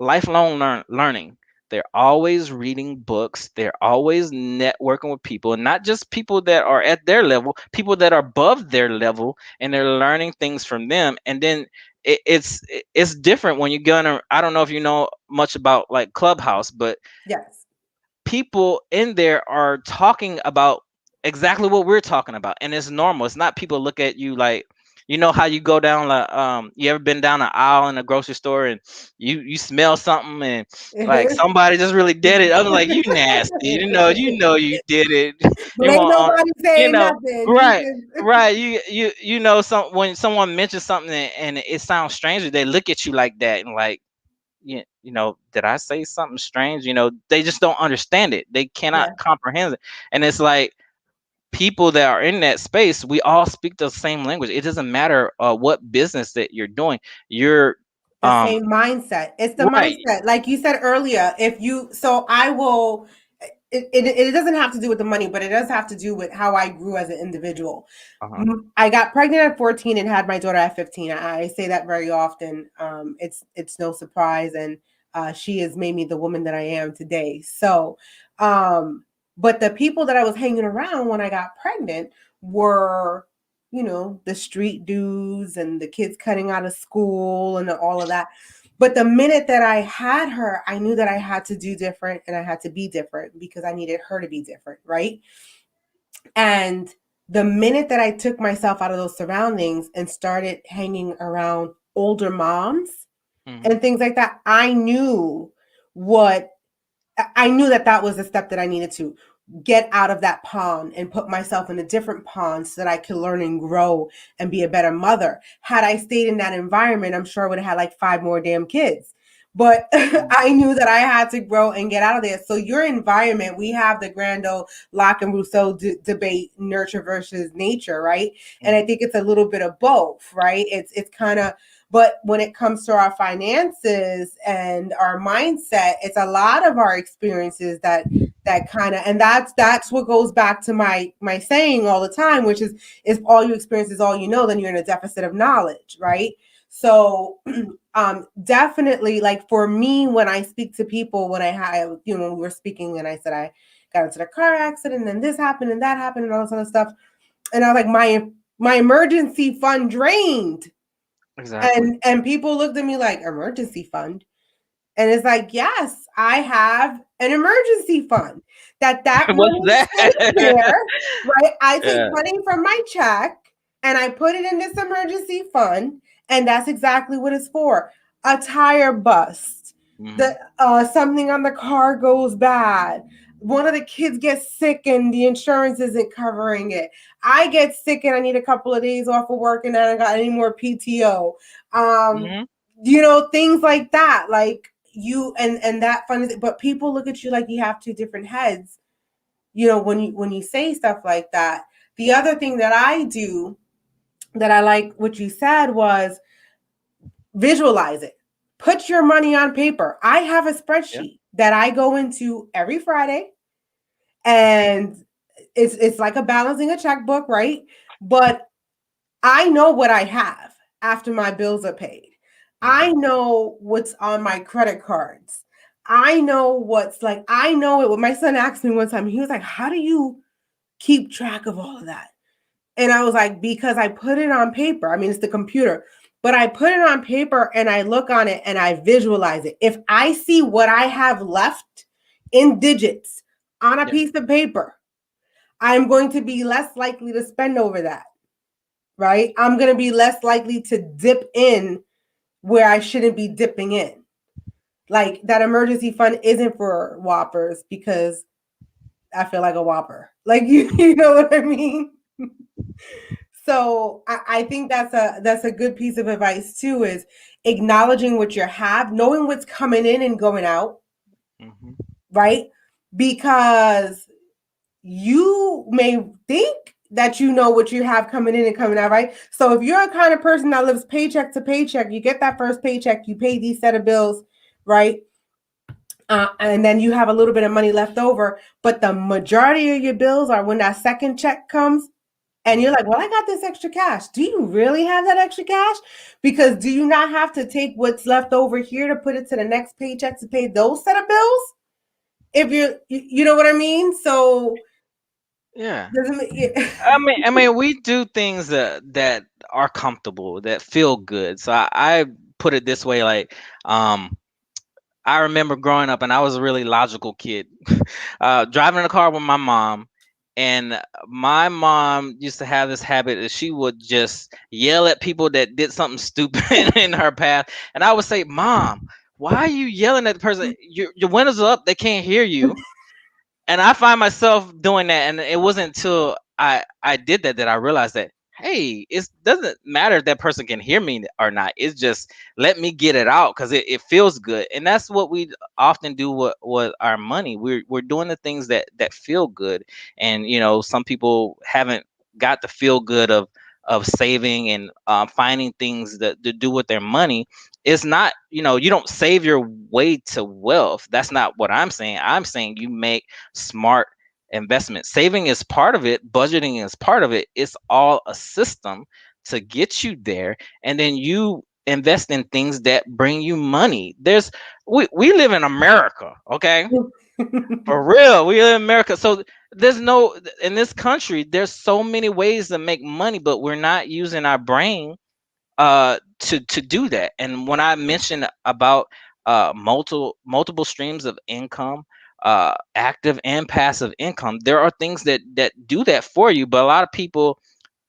Speaker 2: lifelong learning. They're always reading books. They're always networking with people, and not just people that are at their level, people that are above their level, and they're learning things from them. And then it's different when you're gonna. I don't know if you know much about like Clubhouse, but
Speaker 1: Yes.
Speaker 2: people in there are talking about exactly what we're talking about, and it's normal. It's not people look at you like, you know how you go down like, you ever been down an aisle in a grocery store and you smell something and like somebody just really did it. I'm like, you nasty, you know you did it.
Speaker 1: But
Speaker 2: You
Speaker 1: ain't
Speaker 2: want
Speaker 1: nobody
Speaker 2: you
Speaker 1: saying
Speaker 2: know
Speaker 1: nothing. You
Speaker 2: right,
Speaker 1: just
Speaker 2: right, you know, some when someone mentions something and it sounds strange, they look at you like that and like, did I say something strange? They just don't understand it. They cannot
Speaker 1: yeah,
Speaker 2: comprehend it. And it's like people that are in that space, we all speak the same language. It doesn't matter what business that you're doing. You're
Speaker 1: the
Speaker 2: um
Speaker 1: same mindset. It's the
Speaker 2: right.
Speaker 1: mindset. Like you said earlier, if you so I will it doesn't have to do with the money, but it does have to do with how I grew as an individual.
Speaker 2: Uh-huh.
Speaker 1: I got pregnant at 14 and had my daughter at 15. I say that very often. It's no surprise, and she has made me the woman that I am today. So, but the people that I was hanging around when I got pregnant were, the street dudes and the kids cutting out of school and all of that. But the minute that I had her, I knew that I had to do different and I had to be different because I needed her to be different, right? And the minute that I took myself out of those surroundings and started hanging around older moms
Speaker 2: Hmm.
Speaker 1: and things like that, what I knew that that was the step that I needed to get out of that pond and put myself in a different pond so that I could learn and grow and be a better mother. Had I stayed in that environment, I'm sure I would have had like 5 more damn kids. But I knew that I had to grow and get out of there. So your environment, we have the grand old Locke and Rousseau debate, nurture versus nature, right? And I
Speaker 2: Hmm.
Speaker 1: think it's a little bit of both, right? It's kind of, but when it comes to our finances and our mindset, it's a lot of our experiences that kind of, and that's what goes back to my saying all the time, which is if all you experience is all you know, then you're in a deficit of knowledge, right? So definitely, like for me, when I speak to people, when I had, when we were speaking and I said I got into the car accident and this happened and that happened and all this other stuff, and I was like, my emergency fund drained.
Speaker 2: Exactly.
Speaker 1: And people looked at me like, emergency fund? And it's like, yes, I have an emergency fund. That
Speaker 2: What's
Speaker 1: money
Speaker 2: that?
Speaker 1: sits there, right? I take
Speaker 2: Yeah.
Speaker 1: money from my check and I put it in this emergency fund, and that's exactly what it's for. A tire bust,
Speaker 2: Hmm.
Speaker 1: the something on the car goes bad. One of the kids gets sick and the insurance isn't covering it. I get sick and I need a couple of days off of work and I don't got any more PTO. Um,
Speaker 2: Hmm.
Speaker 1: things like that. Like and that fun is, but people look at you like you have two different heads, when you say stuff like that. The other thing that I do that I like what you said was visualize it. Put your money on paper. I have a
Speaker 2: Yeah.
Speaker 1: spreadsheet that I go into every Friday, and it's like a balancing a checkbook, right? But I know what I have after my bills are paid. I
Speaker 2: Hmm.
Speaker 1: know what's on my credit cards. I know what's like, I know it. When my son asked me one time, he was like, how do you keep track of all of that? And I was like, because I put it on paper. I mean, it's the computer, but I put it on paper and I look on it and I visualize it. If I see what I have left in digits on a
Speaker 2: Yeah.
Speaker 1: piece of paper, I'm going to be less likely to spend over that, right? I'm going to be less likely to dip in where I shouldn't be dipping in. Like that emergency fund isn't for whoppers because I feel like a whopper. Like you know what I mean? So I think that's a good piece of advice too, is acknowledging what you have, knowing what's coming in and going out,
Speaker 2: Hmm.
Speaker 1: right? Because you may think that you know what you have coming in and coming out, right? So if you're a kind of person that lives paycheck to paycheck, you get that first paycheck, you pay these set of bills, right? And then you have a little bit of money left over, but the majority of your bills are when that second check comes. And you're like, well, I got this extra cash. Do you really have that extra cash? Because do you not have to take what's left over here to put it to the next paycheck to pay those set of bills? If you know what I mean? So
Speaker 2: Yeah.
Speaker 1: doesn't it,
Speaker 2: I mean, we do things that are comfortable, that feel good. So I put it this way, like, I remember growing up, and I was a really logical kid, driving in a car with my mom, And my mom used to have this habit that she would just yell at people that did something stupid in her path. And I would say, Mom, why are you yelling at the person? Your windows are up, they can't hear you. And I find myself doing that, and it wasn't until I did that that I realized that, hey, it doesn't matter if that person can hear me or not. It's just let me get it out because it feels good. And that's what we often do with our money. We're doing the things that feel good. And some people haven't got the feel good of saving and finding things that to do with their money. It's not, you don't save your way to wealth. That's not what I'm saying. I'm saying you make smart investment. Saving is part of it, budgeting is part of it. It's all a system to get you there. And then you invest in things that bring you money. We live in America, okay? For real, we live in America. So there's no in this country, there's so many ways to make money, but we're not using our brain to do that. And when I mentioned about multiple streams of income, active and passive income, there are things that do that for you, but a lot of people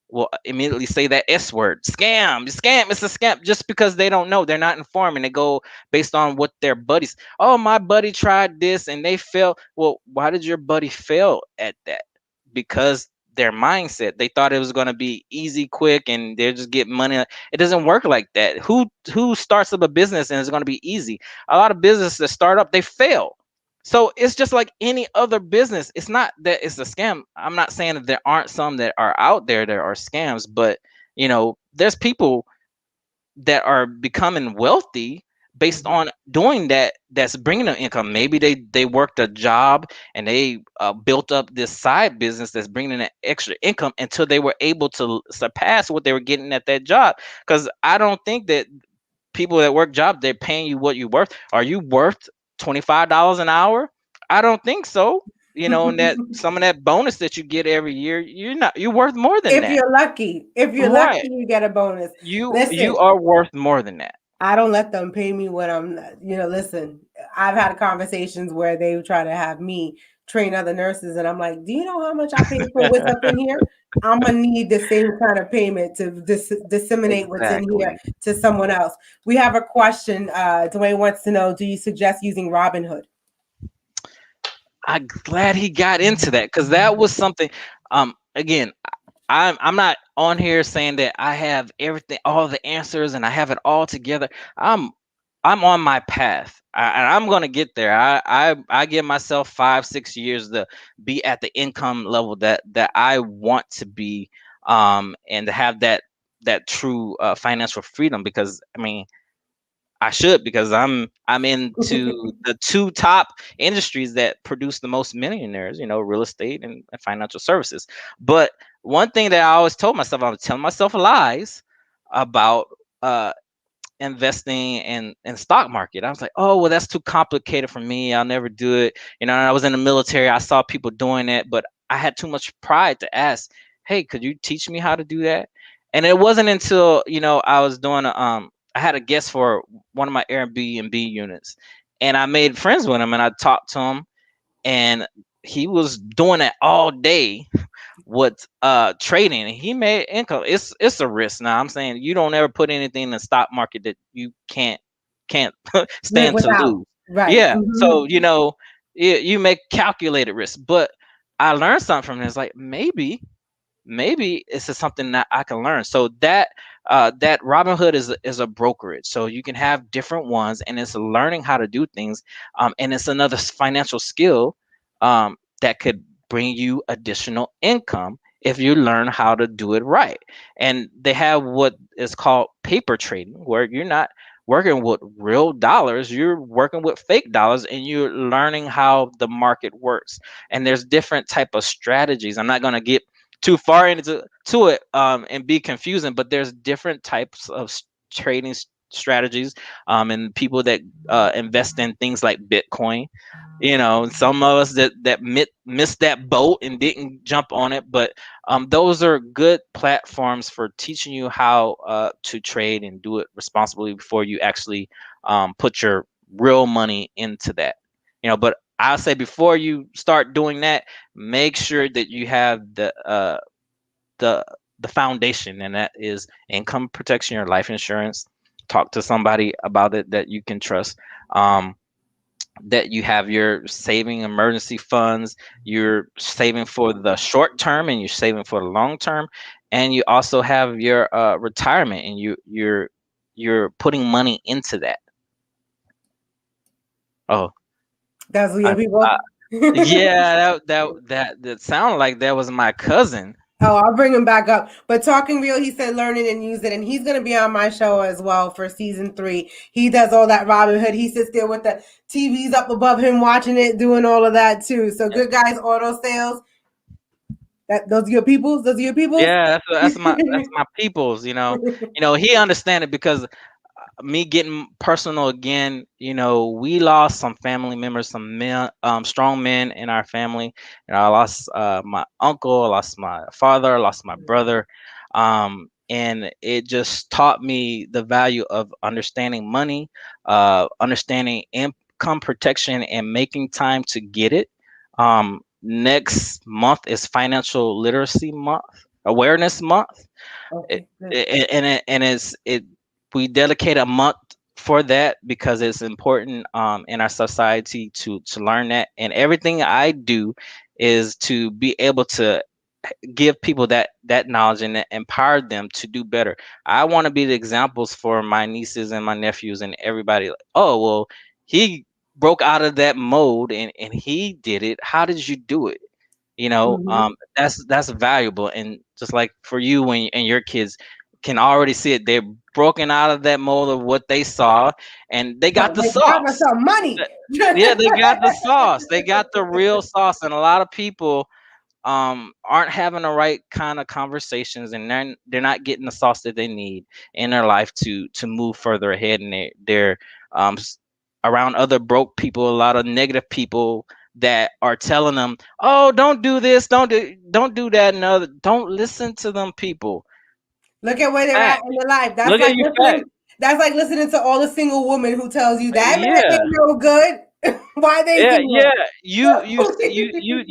Speaker 2: will immediately say that S word, scam, it's a scam, just because they don't know, they're not informed, and they go based on what their buddies, oh, my buddy tried this and they failed. Well, why did your buddy fail at that? Because their mindset, they thought it was going to be easy, quick, and they're just getting money. It doesn't work like that. Who starts up a business and it's going to be easy? A lot of businesses that start up, they fail. So it's just like any other business. It's not that it's a scam. I'm not saying that there aren't some that are out there that are scams, but there's people that are becoming wealthy based on doing that. That's bringing them income. Maybe they worked a job and they built up this side business that's bringing in extra income until they were able to surpass what they were getting at that job. Because I don't think that people that work jobs, they're paying you what you're worth. Are you worth $25 an hour? I don't think so. And that some of that bonus that you get every year, you're worth more than
Speaker 1: If
Speaker 2: that.
Speaker 1: you're lucky,
Speaker 2: Right.
Speaker 1: you get a bonus.
Speaker 2: You
Speaker 1: Listen,
Speaker 2: are worth more than that.
Speaker 1: I don't let them pay me what I'm, listen, I've had conversations where they try to have me train other nurses, and I'm like, do you know how much I pay for what's up in here? I'm gonna need the same kind of payment to disseminate what's in here
Speaker 2: Exactly.
Speaker 1: to someone else. We have a question. Dwayne wants to know, do you suggest using Robinhood?
Speaker 2: I'm glad he got into that because that was something. Again, I'm not on here saying that I have everything, all the answers, and I have it all together. I'm I'm on my path, and I'm gonna get there. I give myself 5 6 years to be at the income level that I want to be, and to have that true financial freedom. Because I mean, I should, because I'm into the two top industries that produce the most millionaires, real estate and financial services. But one thing that I always told myself, I was telling myself lies about investing in stock market. I was like, oh well, that's too complicated for me. I'll never do it. And I was in the military. I saw people doing it, but I had too much pride to ask, hey, could you teach me how to do that? And it wasn't until I was doing I had a guest for one of my Airbnb units, and I made friends with him, and I talked to him, and he was doing it all day with trading, and he made income. It's a risk. Now I'm saying you don't ever put anything in the stock market that you can't
Speaker 1: Live
Speaker 2: stand to
Speaker 1: without.
Speaker 2: lose.
Speaker 1: Right.
Speaker 2: Yeah, so you make calculated risk. But I learned something from this, like maybe this is something that I can learn. So that Robinhood is a brokerage, so you can have different ones, and it's learning how to do things, and it's another financial skill that could bring you additional income if you learn how to do it right. And they have what is called paper trading, where you're not working with real dollars, you're working with fake dollars, and you're learning how the market works. And there's different type of strategies. I'm not going to get too far into it and be confusing, but there's different types of trading strategies, and people that invest in things like Bitcoin. Some of us that missed that boat and didn't jump on it, but those are good platforms for teaching you how to trade and do it responsibly before you actually put your real money into that. But I'll say before you start doing that, make sure that you have the the foundation, and that is income protection or life insurance. Talk to somebody about it that you can trust. Um, that you have your saving emergency funds, you're saving for the short term and you're saving for the long term, and you also have your retirement, and you're putting money into that. Oh,
Speaker 1: That's
Speaker 2: I,
Speaker 1: your
Speaker 2: I,
Speaker 1: people.
Speaker 2: yeah, that sounded like that was my cousin.
Speaker 1: Oh, I'll bring him back up. But talking real, he said learn it and use it, and he's gonna be on my show as well for season 3. He does all that Robin Hood. He sits there with the TVs up above him, watching it, doing all of that too. So good guys, auto sales. That those are your peoples. Those are your peoples.
Speaker 2: Yeah, that's my people's. He understand it because me getting personal again, we lost some family members, some men, strong men in our family. I lost my uncle, I lost my father, I lost my brother, and it just taught me the value of understanding money, understanding income protection, and making time to get it. Next month is Financial Literacy Month, Awareness Month. it,
Speaker 1: Okay, good.
Speaker 2: and we dedicate a month for that because it's important in our society to learn that, and everything I do is to be able to give people that knowledge and that empower them to do better. I want to be the examples for my nieces and my nephews and everybody, like, oh well, he broke out of that mode and he did it. How did you do it?
Speaker 1: Mm-hmm.
Speaker 2: That's valuable. And just like for you, and your kids can already see it, they're broken out of that mold of what they saw, and they got
Speaker 1: But
Speaker 2: the
Speaker 1: they got
Speaker 2: sauce.
Speaker 1: some money.
Speaker 2: Yeah, they got the sauce, they got the real sauce. And a lot of people aren't having the right kind of conversations, and they're not getting the sauce that they need in their life to move further ahead, and they're um s- around other broke people, a lot of negative people that are telling them, oh, don't do this, don't do that, and other. Don't listen to them people.
Speaker 1: Look at where they're at
Speaker 2: Fact.
Speaker 1: in their life. That's
Speaker 2: Look at
Speaker 1: like
Speaker 2: you, fact.
Speaker 1: listening. That's like listening to all the single woman who tells you that man ain't
Speaker 2: Yeah.
Speaker 1: no good. Why they
Speaker 2: Yeah, yeah.
Speaker 1: single?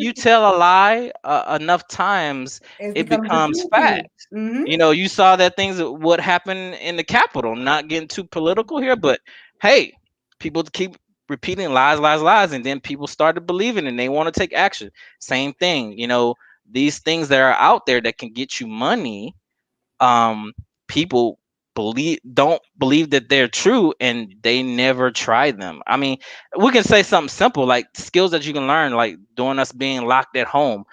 Speaker 2: You tell a lie enough times,
Speaker 1: It
Speaker 2: it
Speaker 1: becomes the
Speaker 2: becomes
Speaker 1: truth to
Speaker 2: fact.
Speaker 1: you. Hmm.
Speaker 2: You saw that things that would happen in the Capitol. Not getting too political here, but hey, people keep repeating lies, lies, lies, and then people started believing and they want to take action. Same thing. These things that are out there that can get you money, people don't believe that they're true, and they never try them. I mean, we can say something simple like skills that you can learn, like during us being locked at home.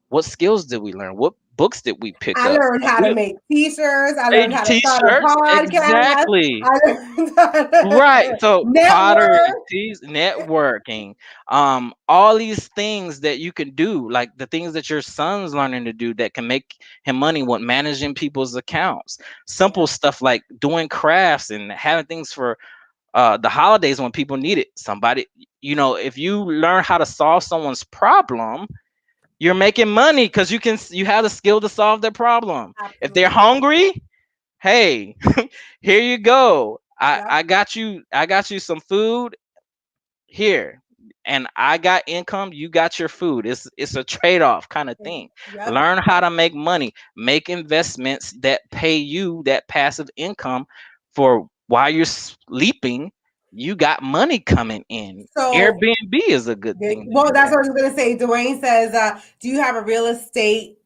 Speaker 2: What skills did we learn? What books did we pick
Speaker 1: I
Speaker 2: up?
Speaker 1: learned how to
Speaker 2: We
Speaker 1: make t-shirts. I
Speaker 2: made
Speaker 1: learned how to start a
Speaker 2: t-shirts,
Speaker 1: podcast.
Speaker 2: exactly.
Speaker 1: I learned how
Speaker 2: Right.
Speaker 1: to
Speaker 2: So pottery,
Speaker 1: network.
Speaker 2: networking, all these things that you can do, like the things that your son's learning to do that can make him money, what managing people's accounts,
Speaker 1: Yeah.
Speaker 2: simple stuff like doing crafts and having things for the holidays when people need it. Somebody, if you learn how to solve someone's problem, you're making money because you have the skill to solve their problem. If they're
Speaker 1: Absolutely.
Speaker 2: hungry, hey, here you go. I,
Speaker 1: Yep.
Speaker 2: I got you I got you some food here, and I got income, you got your food. It's a trade-off kind of thing.
Speaker 1: Yep.
Speaker 2: Learn how to make money, make investments that pay you that passive income for while you're sleeping. You got money coming in.
Speaker 1: So,
Speaker 2: Airbnb is a good thing to
Speaker 1: well,
Speaker 2: do
Speaker 1: that's
Speaker 2: that.
Speaker 1: what I was going to say. Dwayne says, do you have a real estate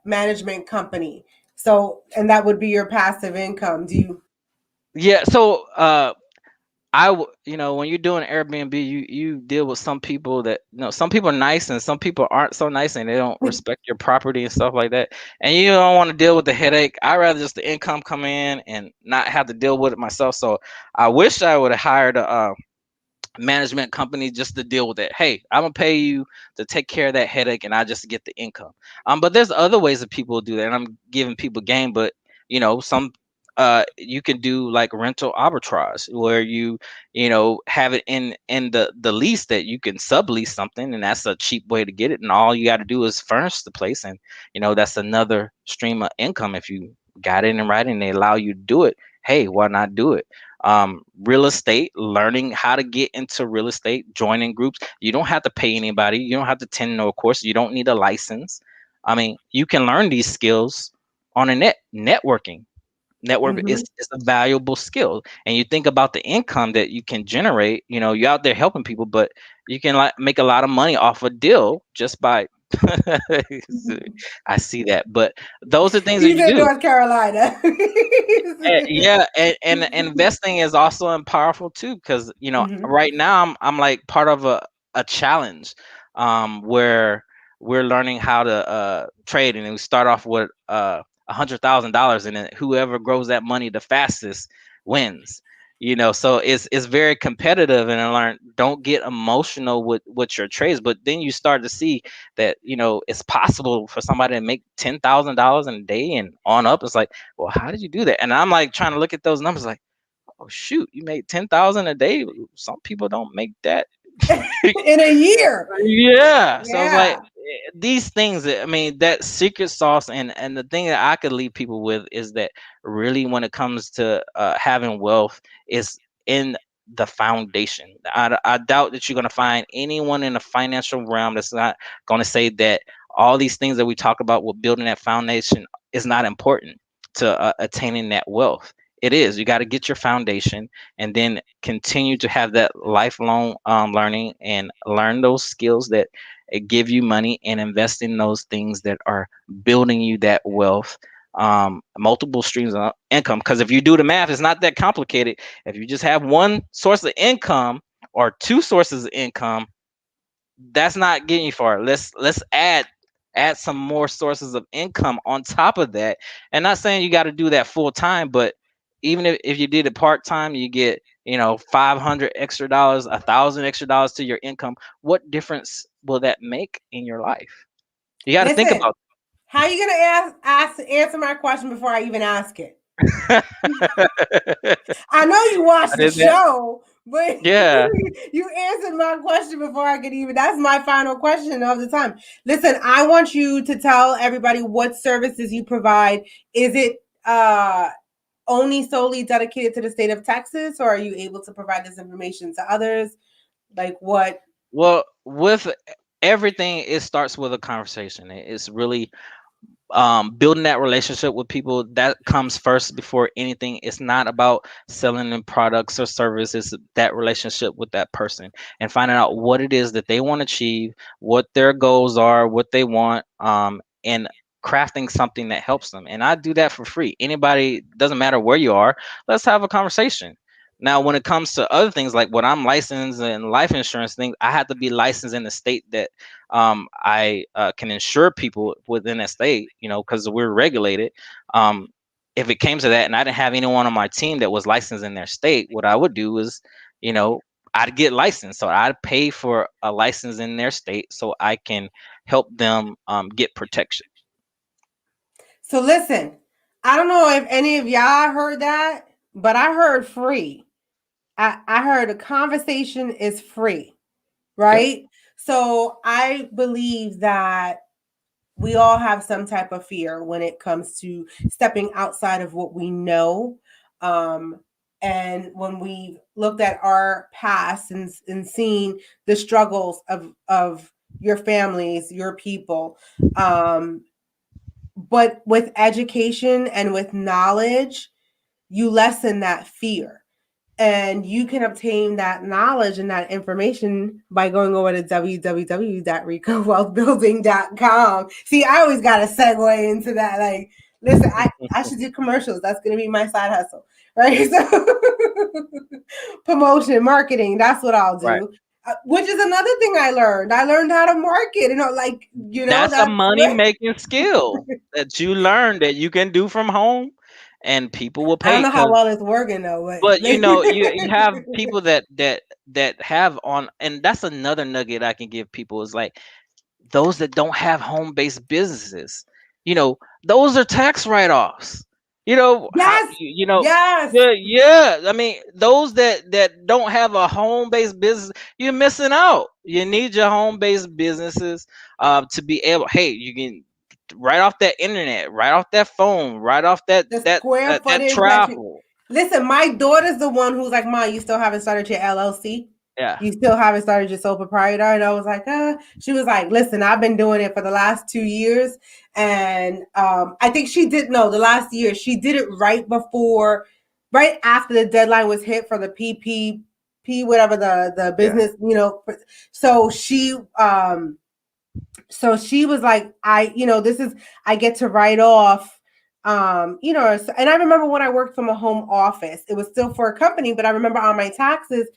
Speaker 1: management company? So, and that would be your passive income. Do you?
Speaker 2: Yeah, so when you're doing Airbnb, you deal with some people that, some people are nice and some people aren't so nice, and they don't respect your property and stuff like that. And you don't want to deal with the headache. I rather just the income come in and not have to deal with it myself. So I wish I would have hired a management company just to deal with it. Hey, I'm gonna pay you to take care of that headache, and I just get the income. But there's other ways that people do that, and I'm giving people game. But some you can do like rental arbitrage, where you have it in the lease that you can sublease something, and that's a cheap way to get it. And all you got to do is furnish the place, and that's another stream of income. If you got it in writing, they allow you to do it. Hey, why not do it? real estate, learning how to get into real estate, joining groups. You don't have to pay anybody. You don't have to attend no course. You don't need a license. I mean, you can learn these skills on a networking. Network
Speaker 1: Hmm.
Speaker 2: is a valuable skill, and you think about the income that you can generate. You're out there helping people, but you can like make a lot of money off a deal just by I see that, but those are things that
Speaker 1: He's
Speaker 2: you
Speaker 1: in
Speaker 2: do.
Speaker 1: North Carolina.
Speaker 2: Yeah, and investing is also powerful too, because
Speaker 1: Hmm.
Speaker 2: right now I'm like part of a challenge, where we're learning how to trade, and we start off with $100,000, and then whoever grows that money the fastest wins. So it's very competitive, and I learned don't get emotional with your trades, but then you start to see that it's possible for somebody to make $10,000 in a day and on up. It's like, well, how did you do that? And I'm like trying to look at those numbers like, oh shoot, you made 10,000 a day. Some people don't make that.
Speaker 1: In a year.
Speaker 2: Yeah. So I was like,
Speaker 1: Yeah.
Speaker 2: these things, I mean, that secret sauce, and the thing that I could leave people with is that really when it comes to having wealth is in the foundation. I doubt that you're going to find anyone in the financial realm that's not going to say that all these things that we talk about with building that foundation is not important to attaining that wealth. It is. You got to get your foundation, and then continue to have that lifelong learning and learn those skills that give you money, and invest in those things that are building you that wealth, multiple streams of income. Because if you do the math, it's not that complicated. If you just have one source of income or two sources of income, that's not getting you far. Let's add some more sources of income on top of that. And not saying you got to do that full time, but even if you did it part time, you get 500 extra dollars, 1,000 extra dollars to your income. What difference will that make in your life? You got to think
Speaker 1: Listen,
Speaker 2: about
Speaker 1: how you gonna answer my question before I even ask it?
Speaker 2: I
Speaker 1: I know you watched the
Speaker 2: did that.
Speaker 1: show, but
Speaker 2: Yeah.
Speaker 1: you answered my question before I could even. That's my final question of the time. Listen, I want you to tell everybody what services you provide. Is it only solely dedicated to the state of Texas, or are you able to provide this information to others? Like what?
Speaker 2: Well, with everything, it starts with a conversation. It's really building that relationship with people. That comes first before anything. It's not about selling them products or services. That relationship with that person, and finding out what it is that they want to achieve, what their goals are, what they want, and crafting something that helps them. And I do that for free. Anybody, doesn't matter where you are, let's have a conversation. Now, when it comes to other things like what I'm licensed and life insurance things, I have to be licensed in the state that I can insure people within a state, because we're regulated. Um, if it came to that and I didn't have anyone on my team that was licensed in their state, what I would do is, you know, I'd get licensed. So I'd pay for a license in their state so I can help them get protection.
Speaker 1: So listen, I don't know if any of y'all heard that, but I heard free. I heard a conversation is free,
Speaker 2: Yep.
Speaker 1: right? So I believe that we all have some type of fear when it comes to stepping outside of what we know. Um, and when we looked at our past and seen the struggles of your families, your people, um, but with education and with knowledge, you lessen that fear, and you can obtain that knowledge and that information by going over to www.ricowealthbuilding.com. See, I always got to segue into that. Like, listen, I should do commercials. That's going to be my side hustle, right? So, promotion, marketing, that's what I'll
Speaker 2: Right.
Speaker 1: do. Which is another thing I learned. I learned how to market,
Speaker 2: That's a
Speaker 1: that's
Speaker 2: money making skill that you learn that you can do from home, and people will
Speaker 1: I don't
Speaker 2: pay.
Speaker 1: know how
Speaker 2: Because
Speaker 1: well it's working though, but
Speaker 2: but you have people that have on, and that's another nugget I can give people is like those that don't have home-based businesses, those are tax write-offs. How
Speaker 1: yes, yes.
Speaker 2: yeah, yeah. I mean, those that don't have a home-based business, you're missing out. You need your home-based businesses to be able. Hey, you can right off that internet, right off that phone, right off that
Speaker 1: The
Speaker 2: that
Speaker 1: square
Speaker 2: that, that
Speaker 1: footage that you
Speaker 2: travel.
Speaker 1: Listen, my daughter's the one who's like, "Ma, you still haven't started your LLC.
Speaker 2: Yeah.
Speaker 1: You still haven't started your sole proprietor." And I was like, She was like, "Listen, I've been doing it for the last 2 years, and I think she did no the last year. She did it right after the deadline was hit for the PPP, whatever the
Speaker 2: Yeah.
Speaker 1: business, So she was like, this is, I get to write off, and I remember when I worked from a home office, it was still for a company, but I remember on my taxes,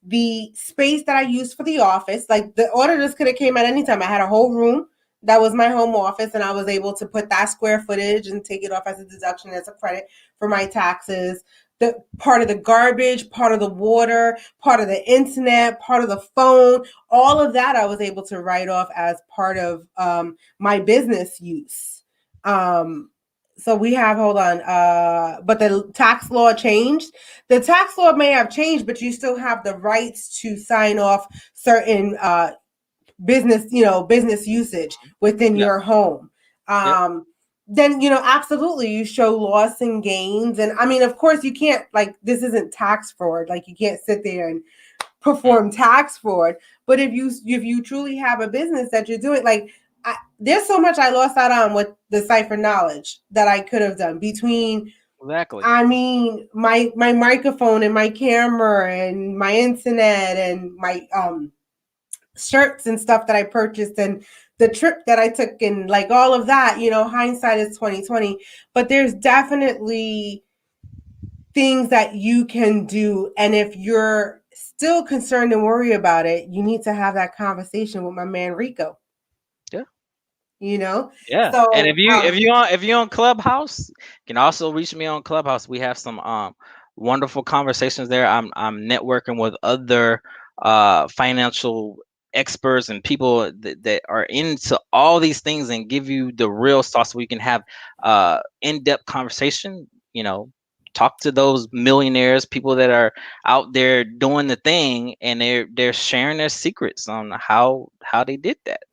Speaker 1: the space that I used for the office, like the auditors could have came at any time. I had a whole room that was my home office, and I was able to put that square footage and take it off as a deduction, as a credit for my taxes. The part of the garbage, part of the water, part of the internet, part of the phone, all of that I was able to write off as part of my business use. So we have, hold on, but the tax law changed. The tax law may have changed, but you still have the rights to sign off certain business usage within
Speaker 2: Yeah.
Speaker 1: your home.
Speaker 2: Yep.
Speaker 1: Then absolutely, you show loss and gains, and I mean, of course, you can't, like, this isn't tax fraud. Like, you can't sit there and
Speaker 2: Mm.
Speaker 1: perform tax fraud. But if you truly have a business that you're doing, like, there's so much I lost out on with the Cipher knowledge that I could have done between.
Speaker 2: Exactly.
Speaker 1: I mean, my microphone and my camera and my internet and my shirts and stuff that I purchased, and the trip that I took, and like all of that. Hindsight is 2020, but there's definitely things that you can do. And if you're still concerned and worried about it, you need to have that conversation with my man Rico.
Speaker 2: Yeah.
Speaker 1: You know,
Speaker 2: Yeah. And
Speaker 1: so
Speaker 2: if you're on Clubhouse, you can also reach me on Clubhouse. We have some wonderful conversations there. I'm networking with other financial experts and people that are into all these things and give you the real sauce so we can have in-depth conversation, talk to those millionaires, people that are out there doing the thing, and they're sharing their secrets on how they did that.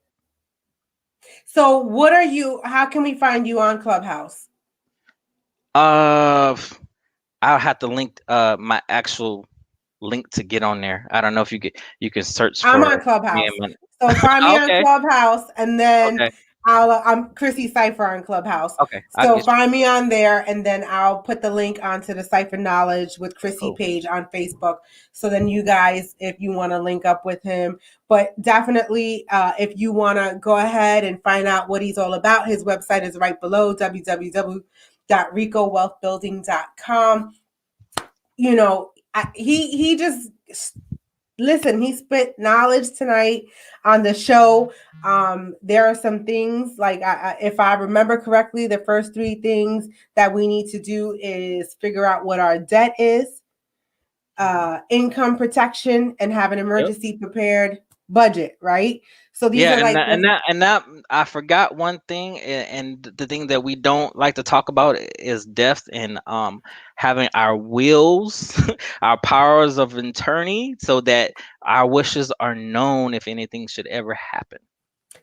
Speaker 1: what are you? How can we find you on Clubhouse?
Speaker 2: Uh, I'll have to link my actual link to get on there. I don't know if you can search
Speaker 1: I'm
Speaker 2: for
Speaker 1: on
Speaker 2: me
Speaker 1: Clubhouse.
Speaker 2: and
Speaker 1: So find
Speaker 2: my
Speaker 1: me on
Speaker 2: okay,
Speaker 1: Clubhouse, and then
Speaker 2: okay,
Speaker 1: I'm Chrissy Cipher on Clubhouse.
Speaker 2: okay. I'll
Speaker 1: So
Speaker 2: get
Speaker 1: find me on there, and then I'll put the link onto the Cipher Knowledge with
Speaker 2: you.
Speaker 1: Chrissy
Speaker 2: Cool.
Speaker 1: page on Facebook. So then you guys, if you want to link up with him, but definitely if you want to go ahead and find out what he's all about, his website is right below, www.ricowealthbuilding.com. He just, listen, he spit knowledge tonight on the show. There are some things, like, if I remember correctly, the first three things that we need to do is figure out what our debt is, income protection, and have an
Speaker 2: Yep.
Speaker 1: emergency prepared budget, right? So these
Speaker 2: Yeah,
Speaker 1: are like the.
Speaker 2: and that I forgot one thing, and the thing that we don't like to talk about is death and having our wills, our powers of attorney, so that our wishes are known if anything should ever happen.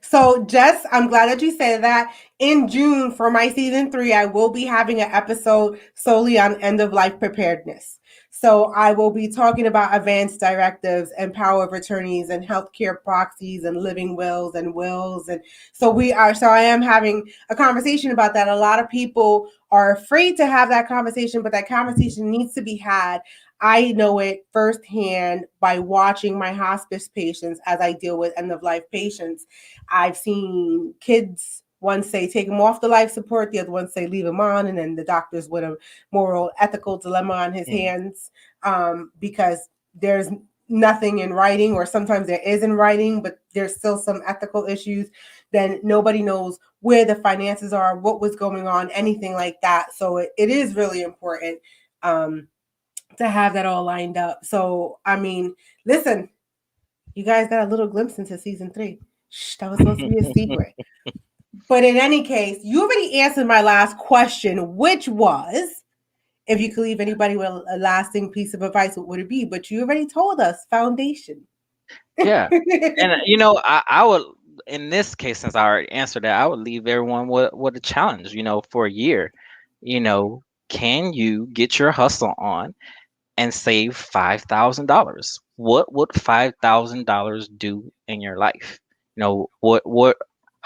Speaker 1: So, Jess, I'm glad that you said that. In June for my season 3, I will be having an episode solely on end of life preparedness. So, I will be talking about advanced directives and power of attorneys and healthcare proxies and living wills and wills. And so I am having a conversation about that. A lot of people are afraid to have that conversation, but that conversation needs to be had. I know it firsthand by watching my hospice patients as I deal with end of life patients. I've seen kids, one say take him off the life support, the other one say leave him on, and then the doctor's with a moral, ethical dilemma on his
Speaker 2: Mhm.
Speaker 1: hands, because there's nothing in writing, or sometimes there is in writing, but there's still some ethical issues. Then nobody knows where the finances are, what was going on, anything like that. So it is really important um, to have that all lined up. So, I mean, listen, you guys got a little glimpse into season 3. Shh, that was supposed to be a secret. But in any case, you already answered my last question, which was, if you could leave anybody with a lasting piece of advice, what would it be? But you already told us, foundation.
Speaker 2: Yeah, and I would, in this case, since I already answered that, I would leave everyone with a challenge. For a year, you know, can you get your hustle on and save $5,000? What would $5,000 do in your life? How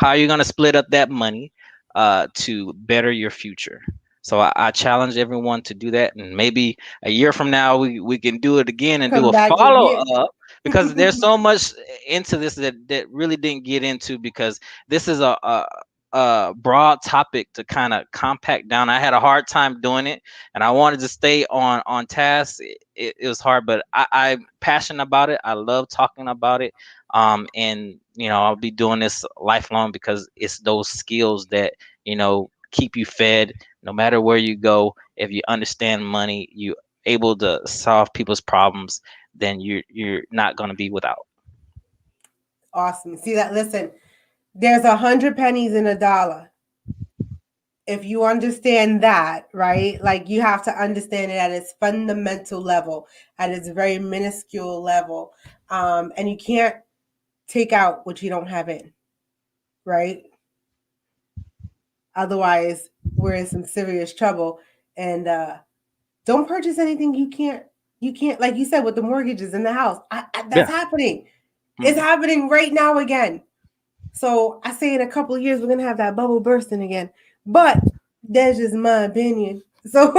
Speaker 2: are you going to split up that money to better your future? So I challenge everyone to do that, and maybe a year from now we can do it again and do
Speaker 1: Come
Speaker 2: a
Speaker 1: back
Speaker 2: follow
Speaker 1: again.
Speaker 2: up, because there's so much into this that really didn't get into, because this is a broad topic to kind of compact down. I had a hard time doing it, and I wanted to stay on task. It was hard, but I'm passionate about it. I love talking about it. And I'll be doing this lifelong, because it's those skills that keep you fed no matter where you go. If you understand money, you able to solve people's problems, then you're not going to be without.
Speaker 1: Awesome. See that? Listen, there's 100 pennies in a dollar. If you understand that, right? Like, you have to understand it at its fundamental level, at its very minuscule level. And you can't take out what you don't have in, right? Otherwise, we're in some serious trouble. And don't purchase anything you can't, like you said, with the mortgages in the house. That's
Speaker 2: Yeah.
Speaker 1: happening. It's happening right now again. So I say in a couple of years, we're going to have that bubble bursting again. But that's just my opinion. So,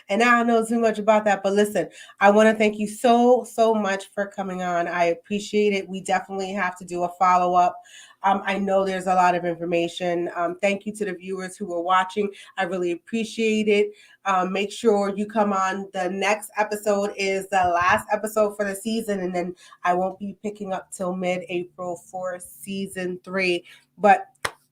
Speaker 1: and I don't know too much about that. But listen, I want to thank you so much for coming on. I appreciate it. We definitely have to do a follow up. I know there's a lot of information. Thank you to the viewers who were watching. I really appreciate it. Make sure you come on. The next episode is the last episode for the season, and then I won't be picking up till mid-April for season 3. But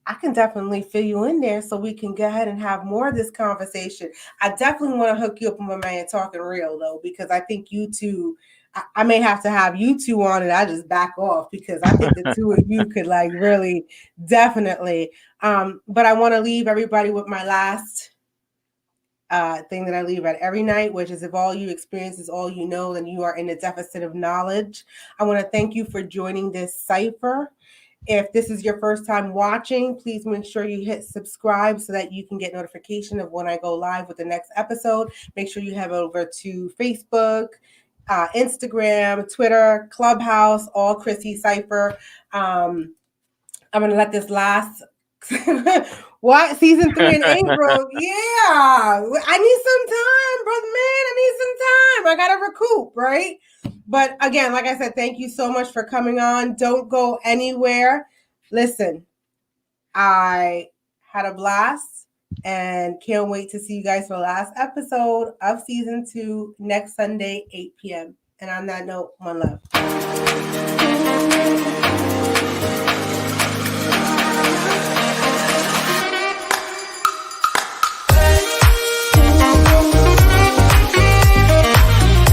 Speaker 1: I can definitely fill you in there so we can go ahead and have more of this conversation. I definitely want to hook you up with my man Talking Real, though, because I think you two, I may have to have you two on and I just back off, because I think the two of you could like really definitely. But I want to leave everybody with my last thing that I leave at every night, which is, if all you experience is all you know, then you are in a deficit of knowledge. I want to thank you for joining this cipher. If this is your first time watching, please make sure you hit subscribe so that you can get notification of when I go live with the next episode. Make sure you head over to Facebook, Instagram, Twitter, Clubhouse, all Chrissy Cipher. I'm going to let this last. What? Season 3 in April? Yeah. I need some time, brother man. I need some time. I got to recoup, right? But again, like I said, thank you so much for coming on. Don't go anywhere. Listen, I had a blast and can't wait to see you guys for the last episode of season 2 next Sunday, 8 p.m. And on that note, one love.